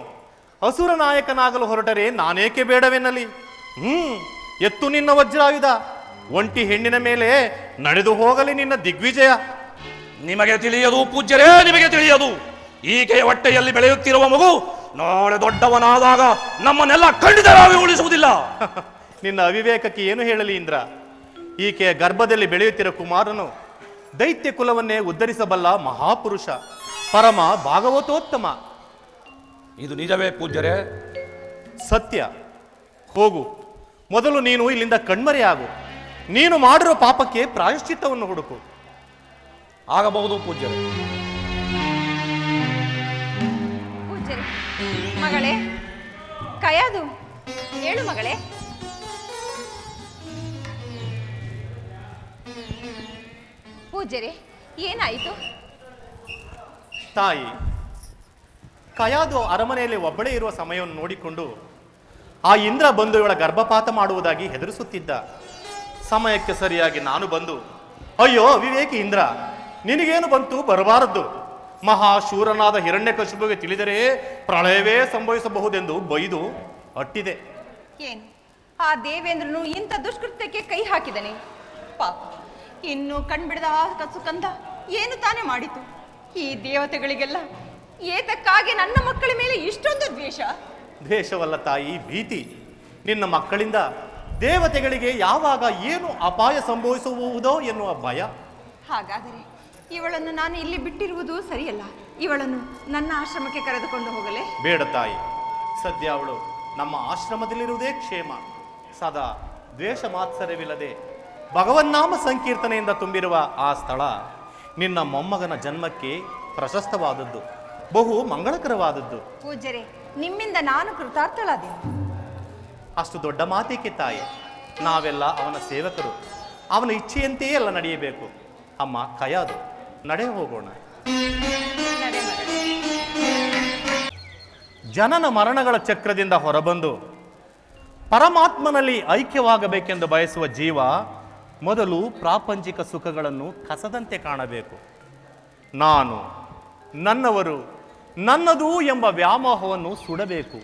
ಅಸುರ ನಾಯಕನಾಗಲು ಹೊರಟರೆ ನಾನೇಕೆ ಬೇಡವೆನ್ನಲಿ? ಎತ್ತು ನಿನ್ನ ವಜ್ರಾಯುಧ, ಒಂಟಿ ಹೆಣ್ಣಿನ ಮೇಲೆ ನಡೆದು ಹೋಗಲಿ ನಿನ್ನ ದಿಗ್ವಿಜಯ. ನಿಮಗೆ ತಿಳಿಯದು ಪೂಜ್ಯರೇ, ನಿಮಗೆ ತಿಳಿಯದು. ಈಕೆಯ ಹೊಟ್ಟೆಯಲ್ಲಿ ಬೆಳೆಯುತ್ತಿರುವ ಮಗು ನಾಳೆ ದೊಡ್ಡವನಾದಾಗ ನಮ್ಮನ್ನೆಲ್ಲ ಖಂಡಿತವಾಗಿ ಉಳಿಸುವುದಿಲ್ಲ. ನಿನ್ನ ಅವಿವೇಕಕ್ಕೆ ಏನು ಹೇಳಲಿ ಇಂದ್ರ? ಈಕೆಯ ಗರ್ಭದಲ್ಲಿ ಬೆಳೆಯುತ್ತಿರುವ ಕುಮಾರನು ದೈತ್ಯ ಕುಲವನ್ನೇ ಉದ್ಧರಿಸಬಲ್ಲ ಮಹಾಪುರುಷ, ಪರಮ ಭಾಗವತೋತ್ತಮ. ಇದು ನಿಜವೇ ಪೂಜ್ಯರೇ? ಸತ್ಯ. ಹೋಗು, ಮೊದಲು ನೀನು ಇಲ್ಲಿಂದ ಕಣ್ಮರೆಯಾಗು. ನೀನು ಮಾಡಿರೋ ಪಾಪಕ್ಕೆ ಪ್ರಾಯಶ್ಚಿತ್ತವನ್ನು ಹುಡುಕು. ಆಗಬಹುದು ಪೂಜ್ಯರೇ. ಪೂಜ್ಯರೇ, ಮಗಳೇ ಕಯಾದು, ಹೇಳು ಮಗಳೇ. ಪೂಜ್ಯರೇ, ಏನಾಯಿತು? ತಾಯಿ, ಕಯಾದು ಅರಮನೆಯಲ್ಲಿ ಒಬ್ಬಳೇ ಇರುವ ಸಮಯವನ್ನು ನೋಡಿಕೊಂಡು ಆ ಇಂದ್ರ ಬಂದು ಇವಳ ಗರ್ಭಪಾತ ಮಾಡುವುದಾಗಿ ಹೆದರಿಸುತ್ತಿದ್ದ. ಸಮಯಕ್ಕೆ ಸರಿಯಾಗಿ ನಾನು ಬಂದು, ಅಯ್ಯೋ ವಿವೇಕಿ ಇಂದ್ರ, ನಿನಗೇನು ಬಂತು, ಬರಬಾರದ್ದು. ಮಹಾಶೂರನಾದ ಹಿರಣ್ಯಕಶಿಪುವಿಗೆ ತಿಳಿದರೆ ಪ್ರಳಯವೇ ಸಂಭವಿಸಬಹುದೆಂದು ಬೈದು ಅಟ್ಟಿದೆ. ಏನು ಆ ದೇವೇಂದ್ರನು ಇಂಥ ದುಷ್ಕೃತ್ಯಕ್ಕೆ ಕೈ ಹಾಕಿದನೆ? ಪಾಪ, ಇನ್ನು ಕಣ್ಬಿಡದ ಆ ಕಸುಕಂದ ಏನು ತಾನೇ ಮಾಡಿತು? ಈ ದೇವತೆಗಳಿಗೆಲ್ಲ ಏತಕ್ಕಾಗಿ ನನ್ನ ಮಕ್ಕಳ ಮೇಲೆ ಇಷ್ಟೊಂದು ದ್ವೇಷ? ದ್ವೇಷವಲ್ಲ ತಾಯಿ, ಭೀತಿ. ನಿನ್ನ ಮಕ್ಕಳಿಂದ ದೇವತೆಗಳಿಗೆ ಯಾವಾಗ ಏನು ಅಪಾಯ ಸಂಭವಿಸುವುದೋ ಎನ್ನುವ ಭಯ. ಹಾಗಾದರೆ ಇವಳನ್ನು ನಾನು ಇಲ್ಲಿ ಬಿಟ್ಟಿರುವುದು ಸರಿಯಲ್ಲ. ಇವಳನ್ನು ನನ್ನ ಆಶ್ರಮಕ್ಕೆ ಕರೆದುಕೊಂಡು ಹೋಗಲೇ? ಬೇಡ ತಾಯಿ, ಸದ್ಯ ಅವಳು ನಮ್ಮ ಆಶ್ರಮದಲ್ಲಿರುವುದೇ ಕ್ಷೇಮ. ಸದಾ ದ್ವೇಷ ಮಾತ್ಸರ್ಯವಿಲ್ಲದೆ ಭಗವನ್ನಾಮ ಸಂಕೀರ್ತನೆಯಿಂದ ತುಂಬಿರುವ ಆ ಸ್ಥಳ ನಿನ್ನ ಮೊಮ್ಮಗನ ಜನ್ಮಕ್ಕೆ ಪ್ರಶಸ್ತವಾದದ್ದು, ಬಹು ಮಂಗಳಕರವಾದದ್ದು. ಪೂಜ್ಯರೇ, ನಿಮ್ಮಿಂದ ನಾನು ಕೃತಾರ್ಥಳಾದೆ. ಅಷ್ಟು ದೊಡ್ಡ ಮಾತೇಕೆ ತಾಯಿ? ನಾವೆಲ್ಲ ಅವನ ಸೇವಕರು, ಅವನ ಇಚ್ಛೆಯಂತೆಯೇ ಎಲ್ಲ ನಡೆಯಬೇಕು. ಅಮ್ಮ ಕಯಾದು, ನಡೆ ಹೋಗೋಣ. ನಡೆ ಮಗಳೇ. ಜನನ ಮರಣಗಳ ಚಕ್ರದಿಂದ ಹೊರಬಂದು ಪರಮಾತ್ಮನಲ್ಲಿ ಐಕ್ಯವಾಗಬೇಕೆಂದು ಬಯಸುವ ಜೀವ ಮೊದಲು ಪ್ರಾಪಂಚಿಕ ಸುಖಗಳನ್ನು ಕಸದಂತೆ ಕಾಣಬೇಕು. ನಾನು, ನನ್ನವರು, ನನ್ನದು ಎಂಬ ವ್ಯಾಮೋಹವನ್ನು ಸುಡಬೇಕು.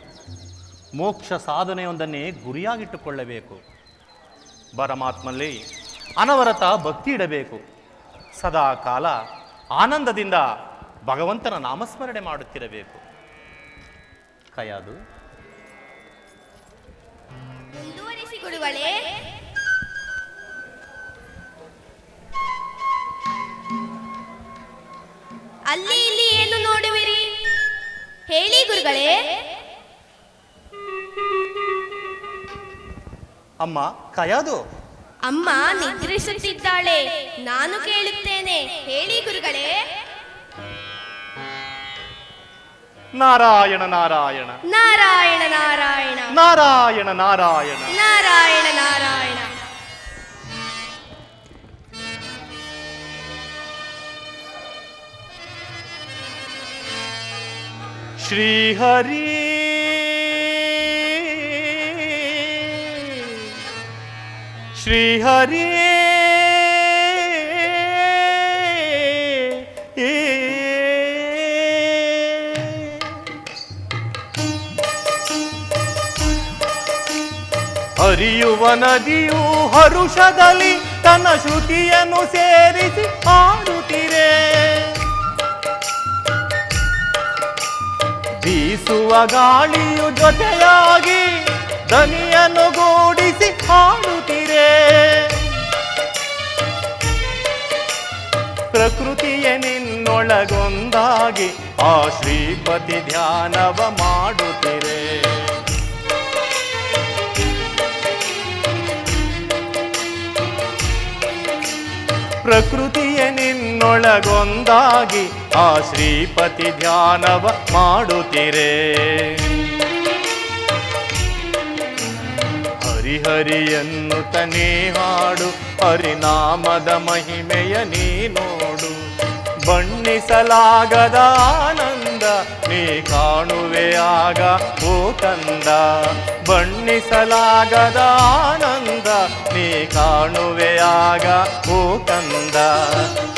ಮೋಕ್ಷ ಸಾಧನೆಯೊಂದನ್ನೇ ಗುರಿಯಾಗಿಟ್ಟುಕೊಳ್ಳಬೇಕು. ಪರಮಾತ್ಮನಲ್ಲಿ ಅನವರತ ಭಕ್ತಿ ಇಡಬೇಕು. ಸದಾ ಕಾಲ ಆನಂದದಿಂದ ಭಗವಂತನ ನಾಮಸ್ಮರಣೆ ಮಾಡುತ್ತಿರಬೇಕು. ಕಯಾದು, ಮುಂದುವರಿಸಿ ಗುರುಗಳೇ. ಅಲ್ಲಿ ಇಲ್ಲಿ ಏನು ನೋಡುವಿರಿ, ಹೇಳಿ ಗುರುಗಳೇ. ಅಮ್ಮ ಕಯಾದು, ಅಮ್ಮ ನಿದ್ರಿಸುತ್ತಿದ್ದಾಳೆ, ನಾನು ಕೇಳುತ್ತೇನೆ, ಹೇಳಿ ಗುರುಗಳೇ. ನಾರಾಯಣ ನಾರಾಯಣ ನಾರಾಯಣ ನಾರಾಯಣ ನಾರಾಯಣ ನಾರಾಯಣ ನಾರಾಯಣ ನಾರಾಯಣ. ಶ್ರೀಹರಿ ಶ್ರೀಹರಿ ಹರಿಯುವ ನದಿಯು ಹರುಷದಲ್ಲಿ ತನ್ನ ಶ್ರುತಿಯನ್ನು ಸೇರಿಸಿ ಹಾಡುತ್ತಿರೆ. ಬೀಸುವ ಗಾಳಿಯು ಜೊತೆಯಾಗಿ ದನಿಯನ್ನು ಗೂಡಿಸಿ ಹಾಡುತ್ತಿರೆ. ಪ್ರಕೃತಿಯ ನಿನ್ನೊಳಗೊಂದಾಗಿ ಆ ಶ್ರೀಪತಿ ಧ್ಯಾನವ ಮಾಡುತ್ತಿರೆ. ಪ್ರಕೃತಿಯ ನಿನ್ನೊಳಗೊಂದಾಗಿ ಆ ಶ್ರೀಪತಿ ಧ್ಯಾನವ ಮಾಡುತ್ತಿರೆ. ಹರಿಹ ಹರಿಹರಿಯನ್ನುತ ನೀ ಹಾಡು, ಹರಿನಾಮದ ಮಹಿಮೆಯ ನೀ ನೋಡು. ಬಣ್ಣಿಸಲಾಗದ ಆನಂದ ನೀ ಕಾಣುವೆಯಾಗ ಓ ಕಂದ. ಬಣ್ಣಿಸಲಾಗದ ಆನಂದ ನೀ ಕಾಣುವೆಯಾಗ ಓ ಕಂದ.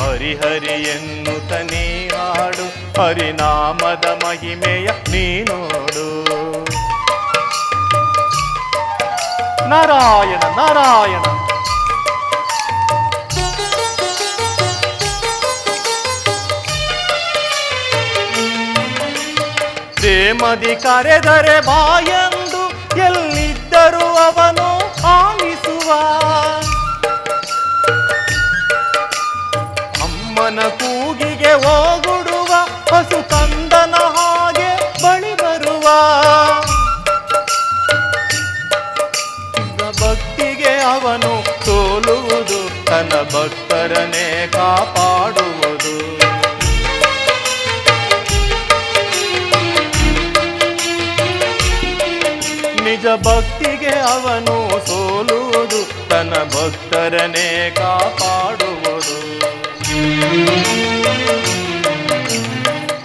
ಹರಿಹರಿಯನ್ನುತ ನೀ ಹಾಡು, ಹರಿನಾಮದ ಮಹಿಮೆಯ ನೀ ನೋಡು. ನಾರಾಯಣ ನಾರಾಯಣ. ಪ್ರೇಮದಿ ಕರೆದರೆ ಬಾಯಂದು ಎಲ್ಲಿದ್ದರೂ ಅವನು ಆಲಿಸುವ. ಅಮ್ಮನ ಕೂಗಿಗೆ ಓಗುಡುವ ಹಸು ಕಂದನ ಹಾಗೆ ಬಳಿ ಬರುವ. ಭಕ್ತಿಗೆ ಅವನು ಸೋಲುವುದು, ತನ್ನ ಭಕ್ತರನ್ನೇ ಕಾಪಾಡುವುದು. ನಿಜ ಭಕ್ತಿಗೆ ಅವನು ಸೋಲುವುದು, ತನ್ನ ಭಕ್ತರನ್ನೇ ಕಾಪಾಡುವುದು.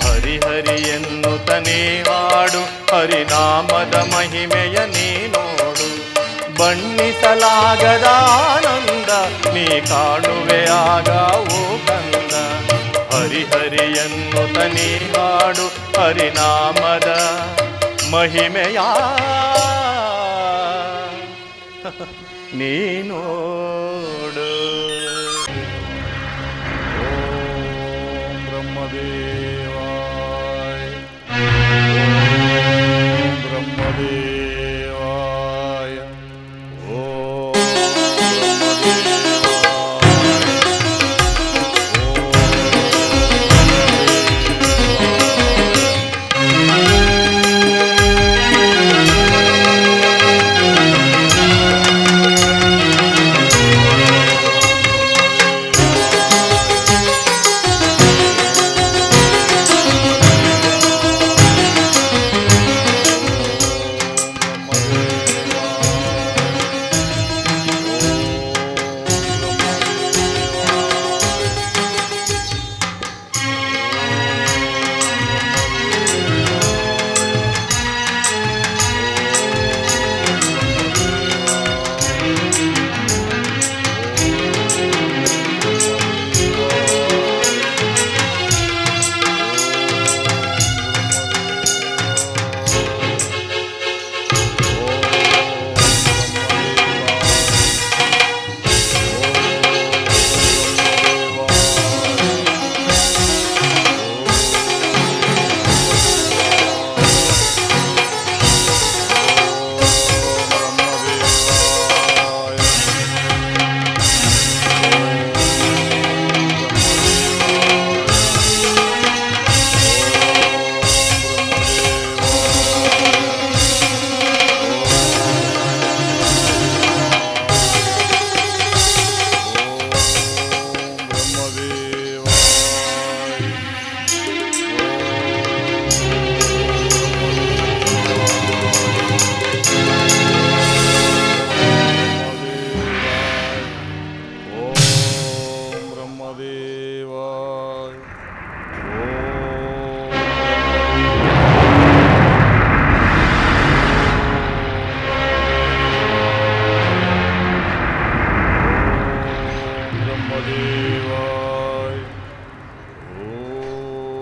ಹರಿಹರಿಯನ್ನುತ ನೀ ಹಾಡು, ಹರಿನಾಮದ ಮಹಿಮೆಯ ನೀ ನೋಡು. ಬಣ್ಣಿಸಲಾಗದ ಆನಂದ ನೀ ಕಾಣುವೆಯಾಗ ಓ ಕಂದ. ಹರಿಹರಿಯನ್ನುತ ನೀ ಹಾಡು, ಹರಿನಾಮದ ಮಹಿಮೆಯ ನೀ ನೋಡು. ಓಂ ಬ್ರಹ್ಮದೇವಾಯ, ಓಂ ಬ್ರಹ್ಮದೇವಾಯ, ಓಂ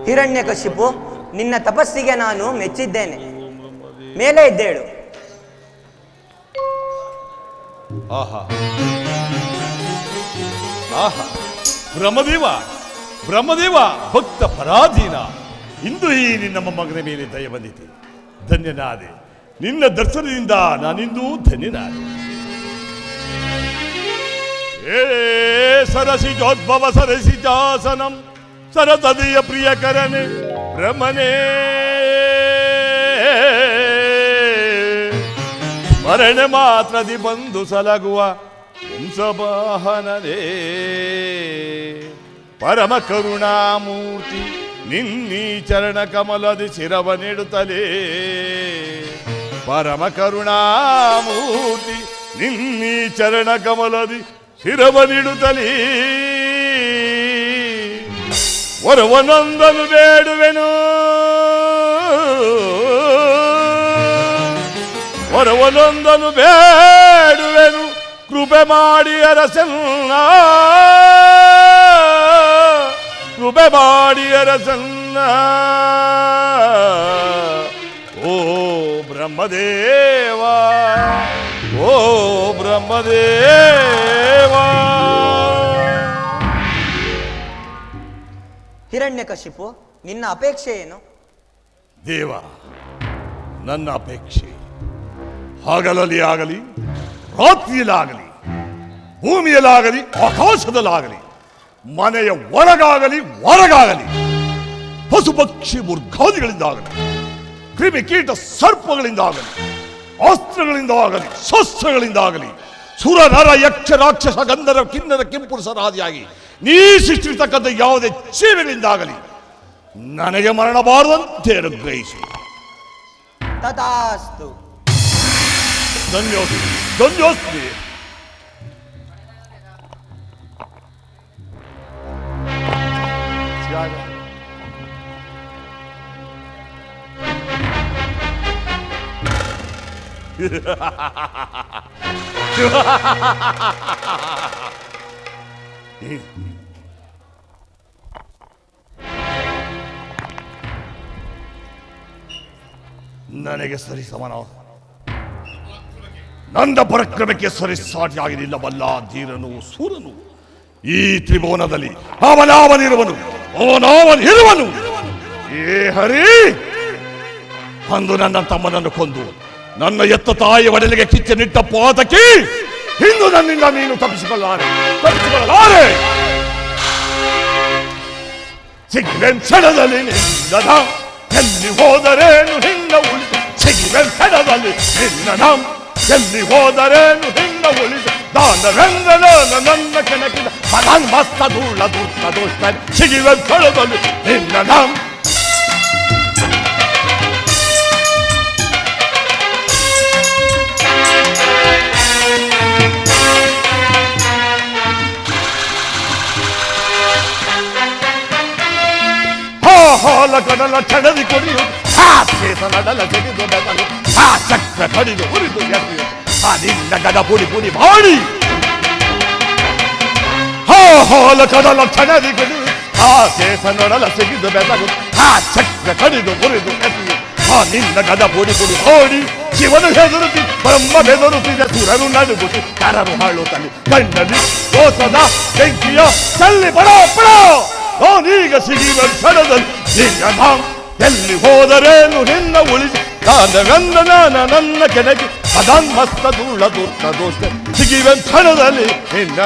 ಹಿರಣ್ಯಕಶಿಪು, ನಿನ್ನ ತಪಸ್ಸಿಗೆ ನಾನು ಮೆಚ್ಚಿದ್ದೇನೆ. ಮೇಲೆ ಇದ್ದೇಳು. ಆಹಾ ಆಹಾ, ಬ್ರಹ್ಮದೇವ ಬ್ರಹ್ಮದೇವ, ಭಕ್ತ ಪರಾಧೀನ, ಇಂದು ಈ ನಿನ್ನ ಮಗನ ಮೇಲೆ ದಯ ಬಂದಿದೆ. ಧನ್ಯನಾದೆ, ನಿನ್ನ ದರ್ಶನದಿಂದ ನಾನಿಂದು ಧನ್ಯನಾದೆ. ಏ ಸರಸಿಜೋದ್ಭವ ಸರಸಿಜಾಸನಂ ಸರತದಿಯ ಪ್ರಿಯಕರನೆ ಬ್ರಹ್ಮನೇ, ಸ್ಮರಣೆ ಮಾತ್ರದಿ ಬಂದು ಸಲಗುವ ವಂಶವಾಹನನೇ, ಪರಮ ಕರುಣಾಮೂರ್ತಿ ನಿನ್ನೀ ಚರಣ ಕಮಲದಿ ಶಿರವ ನೀಡುತ್ತಲೇ. ಪರಮ ಕರುಣಾಮೂರ್ತಿ ನಿನ್ನೀ ಚರಣ ಕಮಲದಿ ಶಿರವನಿಡುತ್ತಲೀ ವರವನೊಂದನು ಬೇಡುವೆನು ವರವನೊಂದನು ಬೇಡುವೆನು ಕೃಪೆ ಮಾಡಿ ಅರಸನ್ನ ಕೃಪೆ ಮಾಡಿ ಅರಸನ್ನ ಓ ಬ್ರಹ್ಮದೇವ ಓ ಬ್ರಹ್ಮದೇವ. ಹಿರಣ್ಯಕಶಿಪು, ನಿನ್ನ ಅಪೇಕ್ಷೆ ಏನು? ದೇವ, ನನ್ನ ಅಪೇಕ್ಷೆ ಹಗಲಲ್ಲಿ ಆಗಲಿ ರಾತ್ರಿಯಲ್ಲಾಗಲಿ ಭೂಮಿಯಲ್ಲಾಗಲಿ ಆಕಾಶದಲ್ಲಾಗಲಿ ಮನೆಯ ಒಳಗಾಗಲಿ ಹೊರಗಾಗಲಿ ಪಶು ಪಕ್ಷಿ ಮೃಗಾದಿಗಳಿಂದಾಗಲಿ ಕ್ರಿಮಿಕೀಟ ಸರ್ಪಗಳಿಂದಾಗಲಿ ಅಸ್ತ್ರಗಳಿಂದಾಗಲಿ ಶಸ್ತ್ರಗಳಿಂದಾಗಲಿ ಸುರ ನರ ಯಕ್ಷ ರಾಕ್ಷಸ ಗಂಧರ ಕಿನ್ನರ ಕಿಂಪುರುಷರಾದಿಯಾಗಿ ನೀ ಸೃಷ್ಟಿರ್ತಕ್ಕಂಥ ಯಾವುದೇ ಜೀವಿಗಳಿಂದಾಗಲಿ ನನಗೆ ಮರಣಬಾರದಂತೆ ಅನುಗ್ರಹಿಸಿ. ತಥಾಸ್ತು. ಧನ್ಯೋಸ್ಮಿ ಧನ್ಯೋಸ್ಮಿ. ನನಗೆ ಸರಿ ಸಮಾನ ನನ್ನ ಪರಾಕ್ರಮಕ್ಕೆ ಸರಿಸಾಟಿಯಾಗಿ ನಿಲ್ಲಬಲ್ಲ ಧೀರನು ಸೂರನು ಈ ತ್ರಿಭುವನದಲ್ಲಿ ಅವನಾವನಿರುವನು ಅವನಾವನಿರುವನು. ಏ ಹರಿ, ಅಂದು ನನ್ನ ತಮ್ಮನನ್ನು ಕೊಂದು ನನ್ನ ಎತ್ತ ತಾಯಿ ಒಡಲಿಗೆ ಕಿಚ್ಚನಿಟ್ಟ ಪಾತಕಿ ಇಂದು ನನ್ನಿಂದ ನೀನು ತಪ್ಪಿಸಿಕೊಳ್ಳಾರೆ. ಸಿಗ್ವೆಂಚಡದಲ್ಲಿ ನಿನ್ನ ಎಲ್ಲಿ ಹೋದರೇನು ಹಿಂದ ಉಳಿದು ಸಿಗ್ವೆಂಚಡದಲ್ಲಿ ನಿನ್ನ ಎಲ್ಲಿ ಹೋದರೇನು ಹಿಂದ ಉಳಿದು ದಾನವೆಂದನ ನನ್ನ ಕೆಣಕಿದ ಮದನ್ ಮಸ್ತ ಧೂಳ ದುಷ್ಟ ದೋಷ್ಟ ಸಿಗಿವೆಂಚಡದಲ್ಲಿ ನಿನ್ನ ಹಾಲ ಕಡಲ ಚಡದಿ ಕೊಡಿಯು ಶೇಷ ನಡಲ ತೆಗೆದು ಬೆದಲು ಆ ಚಕ್ರ ಕಡಿದು ಉರಿದು ಎಸೆಯು ಆ ನಿನ್ನ ಗದ ಪುಡಿ ಪುಡಿ ಮಾಡಿ ಹಾಲ ಕಡಲ ಚಡದಿ ಕೊಡಿಯು ಆ ಶೇಷ ನಡಲ ತೆಗೆದು ಬೆದಲು ಆ ಚಕ್ರ ಕಡಿದು ಉರಿದು ಎಸೆಯು ಆ ನಿನ್ನ ಗದ ಪುಡಿ ಪುಡಿ ಮಾಡಿ ಶಿವನು ಹೆದರುತ್ತಿ ಬ್ರಹ್ಮ ಬೆದರುತ್ತಿದೆ ಸುರರು ನಡುಗುತ್ತಿ ಕರರು ಹಾಳುತ್ತಲ್ಲಿ ಕಣ್ಣಲ್ಲಿ ದೋಸದ ಬೆಂಕಿಯ ಚಲ್ಲಿ ಬಡೋ ಬಡೋ ನಾನೀಗ ಸಿಗಿವ ಕ್ಷಣದಲ್ಲಿ ನಿನ್ನ ಎಲ್ಲಿ ಹೋದರೇನು ನಿನ್ನ ಉಳಿಸಿ ದಾನವೆಂದ ನನ್ನ ಕೆಳಗೆ ಅದನ್ ಮಸ್ತ ಧೂಳ ದುಷ್ಟ ದೋಷ ಸಿಗಿವ ಕ್ಷಣದಲ್ಲಿ ನಿನ್ನ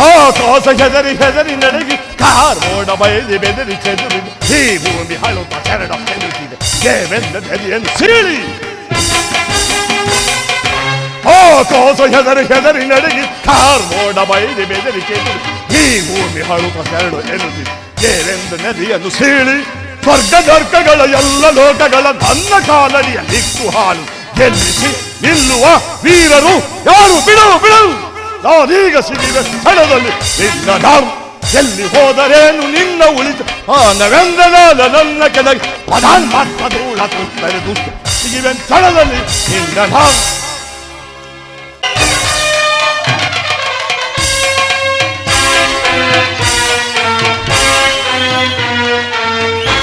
ಆಕಾಶ ಹೆದರಿ ಹೆದರಿ ನಡಗಿ ಕಾರ್ ಮೋಡ ಬಯಲಿ ಬೆದರಿ ಚೆದರಿದು ಈ ಭೂಮಿ ಹಳುತ್ತ ಶರಣ ಬೆನ್ನುತ್ತಿದೆ ದೇವೆಂದ ನದಿಯನ್ನು ಸೀಳಿ ಆಕಾಶ ಹೆದರಿ ಹೆದರಿ ನಡಗಿ ಕಾರ್ ಮೋಡ ಬಯಲಿ ಬೆದರಿ ಚೆದರಿ ಈ ಭೂಮಿ ಹಳುತ್ತ ಶರಣ ಎನ್ನುತ್ತಿದೆ ದೇವೆಂದ ನದಿಯನ್ನು ಸೀಳಿ ಸ್ವರ್ಗ ನರ್ಕಗಳ ಎಲ್ಲ ಲೋಕಗಳ ನನ್ನ ಕಾಲಡಿಯ ನಿಕ್ಕು ಹಾಲು ಗೆಲ್ಲಿಸಿ ನಿಲ್ಲುವ ವೀರರು ಯಾರು ಬಿಡು ಬಿಡು ನಾನೀಗ ಸಿಗಿವೆ ಸ್ಥಳದಲ್ಲಿ ನಿನ್ನ ಎಲ್ಲಿ ಹೋದರೇನು ನಿನ್ನ ಉಳಿದು ನವೆಂದನಾದ ನನ್ನ ಕೆಳಗೆ ಪದಾನ್ ಮಾತ್ರ ಧೂಳ ತುತ್ತರೆ ದುಷ್ಟ ಸಿಗಿವೆ ಸ್ಥಳದಲ್ಲಿ ನಿನ್ನ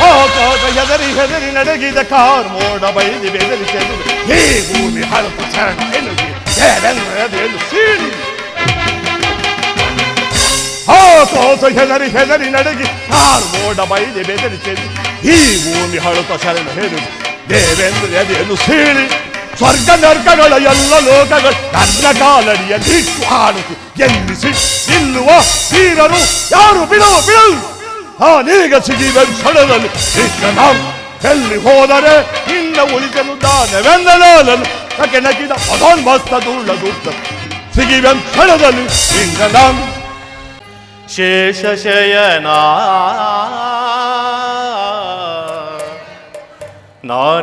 ಆಕಾಶ ಹೆದರಿ ಹೆದರಿ ನಡಗಿದ ಕಾರ್ ಮೋಡ ಬೈದಿ ಬೆದರಿ ಚೆದು ಈ ಭೂಮಿ ಹಳಪ ಶರಣ ಎನ್ನುತ್ತಿ ದೇವೆಂದು ಸೀಳಿ ಆಕಾಶ ಹೆದರಿ ಹೆದರಿ ನಡಗಿ ಕಾರ್ ಮೋಡ ಬೈದಿ ಬೆದರಿ ಚೆದು ಈ ಭೂಮಿ ಹಳಪ ಶರಣ ಹೇಳುದು ದೇವೆಂದು ಎದೆಯನ್ನು ಸೀಳಿ ಸ್ವರ್ಗ ನರ್ಕಗಳ ಎಲ್ಲ ಲೋಕಗಳು ನನ್ನ ಕಾಲಡಿಯ ನಿಟ್ಟು ಹಾಡುತ್ತಿ ಗೆಲ್ಲಿಸಿ ನಿಲ್ಲುವ ವೀರರು ಯಾರು ಬಿಡು ಬಿಡು ನಾನೀಗ ಸಿಗಿವೆ ಕ್ಷಣದಲ್ಲಿ ನಿನ್ನ ಎಲ್ಲಿ ಹೋದರೆ ನಿನ್ನ ಉಳಿಸಲು ದಾನವೆಂದಲಾಲನು ಮಸ್ತಕ್ಕೆ ನಗಿದ ಮದೋನ್ಮಸ್ತದುಳ್ಳ ದುಡ್ಡ ಸಿಗಿವೆಂ ಕ್ಷಣದಲ್ಲಿ ಇಂಗನಂ ಶೇಷಶಯನ ನಾರಾಯಣ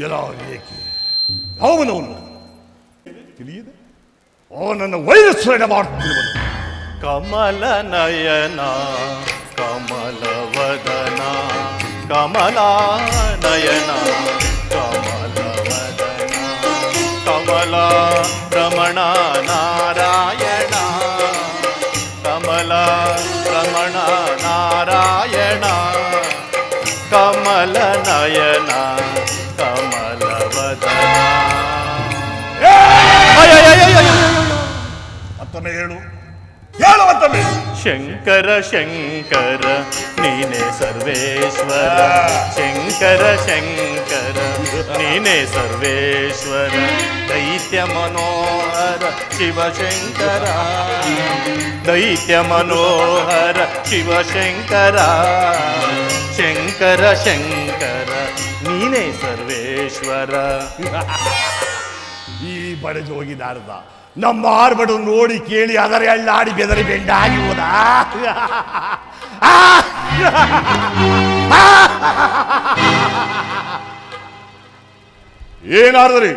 ಎಲ್ಲ ಏಕೆ ಯಾವನವನು ತಿಳಿಯದೆ ಅವನನ್ನು ವೈರಸ್ವರಣ ಮಾಡುತ್ತಿರುವನು. ಕಮಲ ನಯನ ಕಮಲವದನ ಕಮಲಾ ನಯನ ಕಮಲವದನ ಕಮಲ ರಮಣ ನಾರಾಯಣ ಕಮಲ ರಮಣ ನಾರಾಯಣ ಕಮಲ ನಯನ ಕಮಲವದನ. ಮತ್ತೊಮ್ಮೆ ಹೇಳು, ಹೇಳುವಂತಮ್ಮೆ. ಶಂಕರ ಶಂಕರ ನೀನೆ ಸರ್ವೇಶ್ವರ ಶಂಕರ ಶಂಕರ ನೀನೆ ಸರ್ವೇಶ್ವರ ದೈತ್ಯ ಮನೋಹರ ಶಿವಶಂಕರ ದೈತ್ಯ ಮನೋಹರ ಶಿವಶಂಕರ ಶಂಕರ ಶಂಕರ ನೀನೆ ಸರ್ವೇಶ್ವರ. ಈ ಬಡಜೋಗಿ ನಾರದ ನಮ್ಮ ಆರ್ಬಡು ನೋಡಿ ಕೇಳಿ ಅದರ ಅಳ್ಳಾಡಿ ಬೆದರಿ ಬೆಂಡಾಗಿ ಹೋದ. ಏನಾದರೆ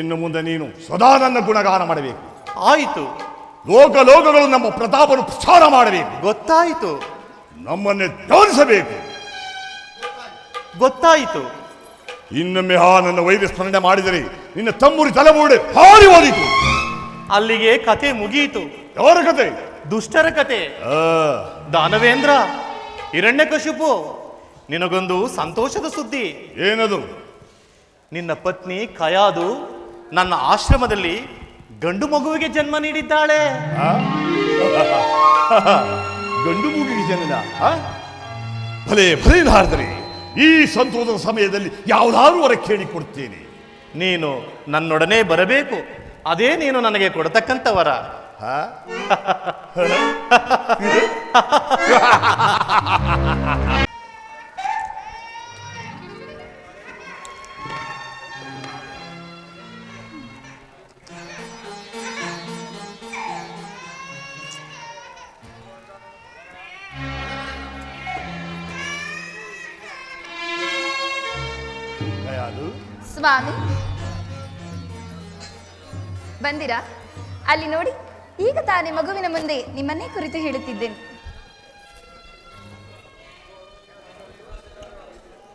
ಇನ್ನು ಮುಂದೆ ನೀನು ಸದಾ ನನ್ನ ಗುಣಗಾನ ಮಾಡಬೇಕು. ಆಯಿತು. ಲೋಕ ಲೋಕಗಳು ನಮ್ಮ ಪ್ರತಾಪನು ಪ್ರಚಾರ ಮಾಡಬೇಕು. ಗೊತ್ತಾಯಿತು. ನಮ್ಮನ್ನೇ ತೋರಿಸಬೇಕು. ಗೊತ್ತಾಯಿತು. ಇನ್ನೊಮ್ಮೆ ನನ್ನ ವೈದ್ಯ ಸ್ಮರಣೆ ಮಾಡಿದರೆ ನಿನ್ನ ತಮ್ಮೂರಿ ತಲೆಮೂಡೆ ಹಾರಿ ಹೋದಿತು. ಅಲ್ಲಿಗೆ ಕತೆ ಮುಗಿಯಿತು. ಯಾರ ಕತೆ? ದುಷ್ಟರ ಕತೆ. ದಾನವೇಂದ್ರ, ಹಿರಣ್ಯಕಶಿಪು, ನಿನಗೊಂದು ಸಂತೋಷದ ಸುದ್ದಿ. ಏನದು? ನಿನ್ನ ಪತ್ನಿ ಕಯಾದು ನನ್ನ ಆಶ್ರಮದಲ್ಲಿ ಗಂಡು ಮಗುವಿಗೆ ಜನ್ಮ ನೀಡಿದ್ದಾಳೆ. ಗಂಡು ಮಗುವಿಗೆ ಜನ್ಮ? ಭಲೇ ಭಲೇ ನಾರದರೆ, ಈ ಸಂತೋಷದ ಸಮಯದಲ್ಲಿ ಯಾವುದಾದ್ರೂ ವರ ಕೇಳಿಕೊಡ್ತೇನೆ. ನೀನು ನನ್ನೊಡನೆ ಬರಬೇಕು. ಅದೇ ನೀನು ನನಗೆ ಕೊಡತಕ್ಕಂಥ ವರ. ಸ್ವಾಮಿ ಬಂದಿರಾ? ಅಲ್ಲಿ ನೋಡಿ, ಈಗ ತಾನೇ ಮಗುವಿನ ಮುಂದೆ ನಿಮ್ಮನ್ನೇ ಕುರಿತು ಹೇಳುತ್ತಿದ್ದೇನೆ.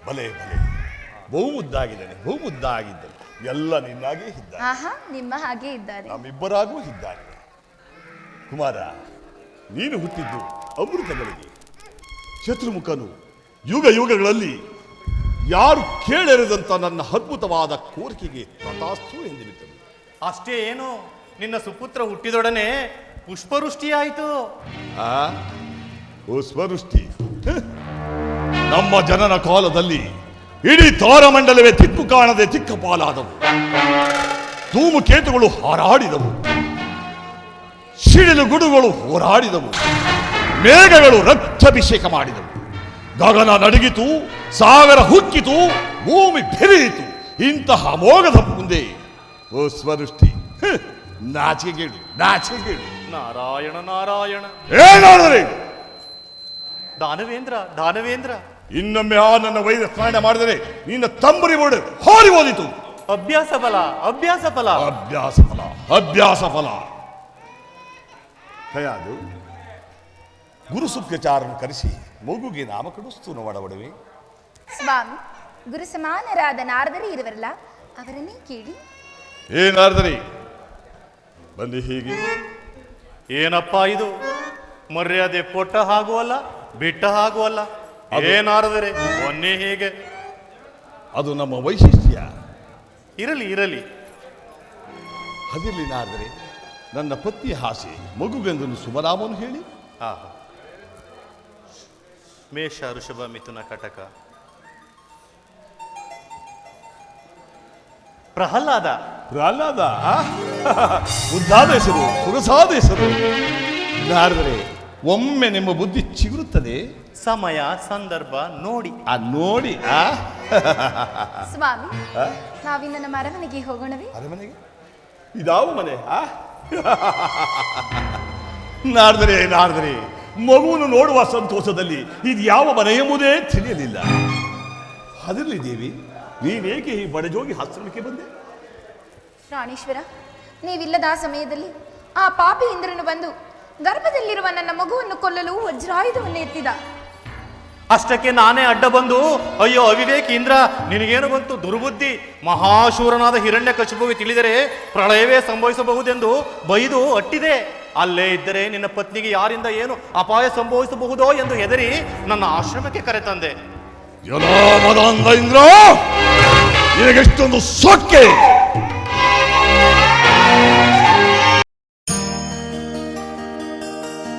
ಭಲೇ ಭಲೇ, ಬಹು ಮುದ್ದಾಗಿದ್ದಾನೆ, ಬಹು ಮುದ್ದಾಗಿದ್ದಾನೆ. ಎಲ್ಲ ನಿನ್ನಾಗೆ ಇದ್ದಾನೆ. ಆಹಾ, ನಿಮ್ಮ ಹಾಗೆ ಇದ್ದಾರೆ. ನಮ್ಮಿಬ್ಬರಾಗೂ ಇದ್ದಾನೆ. ಕುಮಾರ, ನೀನು ಹುಟ್ಟಿದ್ದು ಅಮೃತಗಳಿಗೆ. ಶತ್ರುಮುಖನು ಯುಗ ಯುಗಗಳಲ್ಲಿ ಯಾರು ಕೇಳಿರದಂತ ನನ್ನ ಅದ್ಭುತವಾದ ಕೋರಿಕೆಗೆ ತಥಾಸ್ತು ಎಂದಿರುತ್ತದೆ. ಅಷ್ಟೇ ಏನು, ನಿನ್ನ ಸುಪುತ್ರ ಹುಟ್ಟಿದೊಡನೆ ಪುಷ್ಪವೃಷ್ಟಿಯಾಯಿತು. ಪುಷ್ಪವೃಷ್ಟಿ? ನಮ್ಮ ಜನನ ಕಾಲದಲ್ಲಿ ಇಡೀ ತಾರಮಂಡಲವೇ ದಿಕ್ಕು ಕಾಣದೆ ದಿಕ್ಕಪಾಲಾದವು. ಧೂಮಕೇತುಗಳು ಹಾರಾಡಿದವು, ಸಿಡಿಲು ಗುಡುಗಳು ಹೋರಾಡಿದವು, ಮೇಘಗಳು ರಕ್ತಾಭಿಷೇಕ ಮಾಡಿದವು, ಗಗನ ನಡುಗಿತು, ಸಾಗರ ಹುಕ್ಕಿತು, ಭೂಮಿ ಬೆರೆಯಿತು. ಇಂತಹ ಮೋಗದ ಮುಂದೆ ಪುಷ್ಪವೃಷ್ಟಿ ನಾಚಿಕೆಗೇಡು, ನಾಚಿಕೆಗೇಡು. ನಾರಾಯಣ ನಾರಾಯಣ. ಏನಾದರೆ? ದಾನವೇಂದ್ರ, ದಾನವೇಂದ್ರ, ಇನ್ನೊಮ್ಮೆ ನನ್ನ ವೈದ್ಯ ಸ್ಮರಣೆ ಮಾಡಿದರೆ ನಿನ್ನ ತಂಬರಿ ಬೋರ್ಡ್ ಹಾರಿ ಹೋದಿತು. ಅಭ್ಯಾಸ ಫಲ, ಅಭ್ಯಾಸ ಫಲ, ಅಭ್ಯಾಸ ಫಲ, ಅಭ್ಯಾಸ ಫಲ. ಕಯಾದು ಗುರು ಸುಖ್ಯಚಾರನ್ನು ಕರೆಸಿ ಮಗುಗೆ ನಾಮಕರಣ ಮಾಡಬಡವೆ. ಸ್ವಾಮಿ, ಗುರು ಸಮಾನರಾದ ನಾರದರೇ ಇರುವರಲ್ಲ, ಅವರನ್ನೇ ಕೇಳಿ. ಏನಾರದರಿ ಬಂದಿ ಹೀಗೆ? ಏನಪ್ಪ ಇದು? ಮರ್ಯಾದೆ ಕೊಟ್ಟ ಹಾಗೂ ಅಲ್ಲ, ಬಿಟ್ಟ ಹಾಗೂ ಅಲ್ಲ. ಏನಾರದರೆ ಮೊನ್ನೆ ಹೀಗೆ? ಅದು ನಮ್ಮ ವೈಶಿಷ್ಟ್ಯ. ಇರಲಿ ಇರಲಿ. ಅದಿರಲಿ ನಾರದರೆ, ನನ್ನ ಪತ್ನಿ ಆಸೆ ಮಗುಗೆಂದು ಶುಭನಾಮವನ್ನು ಹೇಳಿ. ಮೇಷ, ಋಷಭ, ಮಿಥುನ, ಕಟಕ. ಪ್ರಹ್ಲಾದ. ಪ್ರಹ್ಲಾದ? ಮುದ್ದಾದ ಹೆಸರು, ಸೊಗಸಾದ ಹೆಸರು. ನಾರದರೆ ಒಮ್ಮೆ ನಿಮ್ಮ ಬುದ್ಧಿ ಚಿಗುರುತ್ತದೆ. ಸಮಯ ಸಂದರ್ಭ ನೋಡಿ ನೋಡಿ ಸ್ವಾಮಿ, ನಾವಿನ್ನ ನಮ್ಮ ಅರಮನೆಗೆ ಹೋಗೋಣವೇ? ಅರಮನೆಗೆ? ಇದಾವ ಮನೆ? ನಾರದರೆ ಮಗುವನ್ನು ನೋಡುವ ಸಂತೋಷದಲ್ಲಿ ಇದು ಯಾವ ಮನೆ ಎಂಬುದೇ ತಿಳಿಯಲಿಲ್ಲ. ಅದರಲ್ಲಿ ದೇವಿ, ನೀವೇಕೆ ಈ ಬಡಜೋಗಿ ಆಶ್ರಮಕ್ಕೆ ಬಂದೆ? ಪ್ರಾಣೇಶ್ವರ, ನೀವಿಲ್ಲದ ಸಮಯದಲ್ಲಿ ಆ ಪಾಪಿ ಇಂದ್ರನು ಬಂದು ಗರ್ಭದಲ್ಲಿರುವ ನನ್ನ ಮಗುವನ್ನು ಕೊಲ್ಲಲು ವಜ್ರಾಯುಧವನ್ನು ಎತ್ತಿದ. ಅಷ್ಟಕ್ಕೆ ನಾನೇ ಅಡ್ಡ ಬಂದು, ಅಯ್ಯೋ ಅವಿವೇಕ್ ಇಂದ್ರ, ನಿನಗೇನು ಬಂತು ದುರ್ಬುದ್ಧಿ, ಮಹಾಶೂರನಾದ ಹಿರಣ್ಯಕಶಿಪುವಿಗೆ ತಿಳಿದರೆ ಪ್ರಳಯವೇ ಸಂಭವಿಸಬಹುದೆಂದು ಬೈದು ಅಟ್ಟಿದೆ. ಅಲ್ಲೇ ಇದ್ದರೆ ನಿನ್ನ ಪತ್ನಿಗೆ ಯಾರಿಂದ ಏನು ಅಪಾಯ ಸಂಭವಿಸಬಹುದೋ ಎಂದು ಹೆದರಿ ನನ್ನ ಆಶ್ರಮಕ್ಕೆ ಕರೆತಂದೆ. ಇಂದ್ರ, ನಿನಗೆಷ್ಟೊಂದು ಸೊಕ್ಕೆ!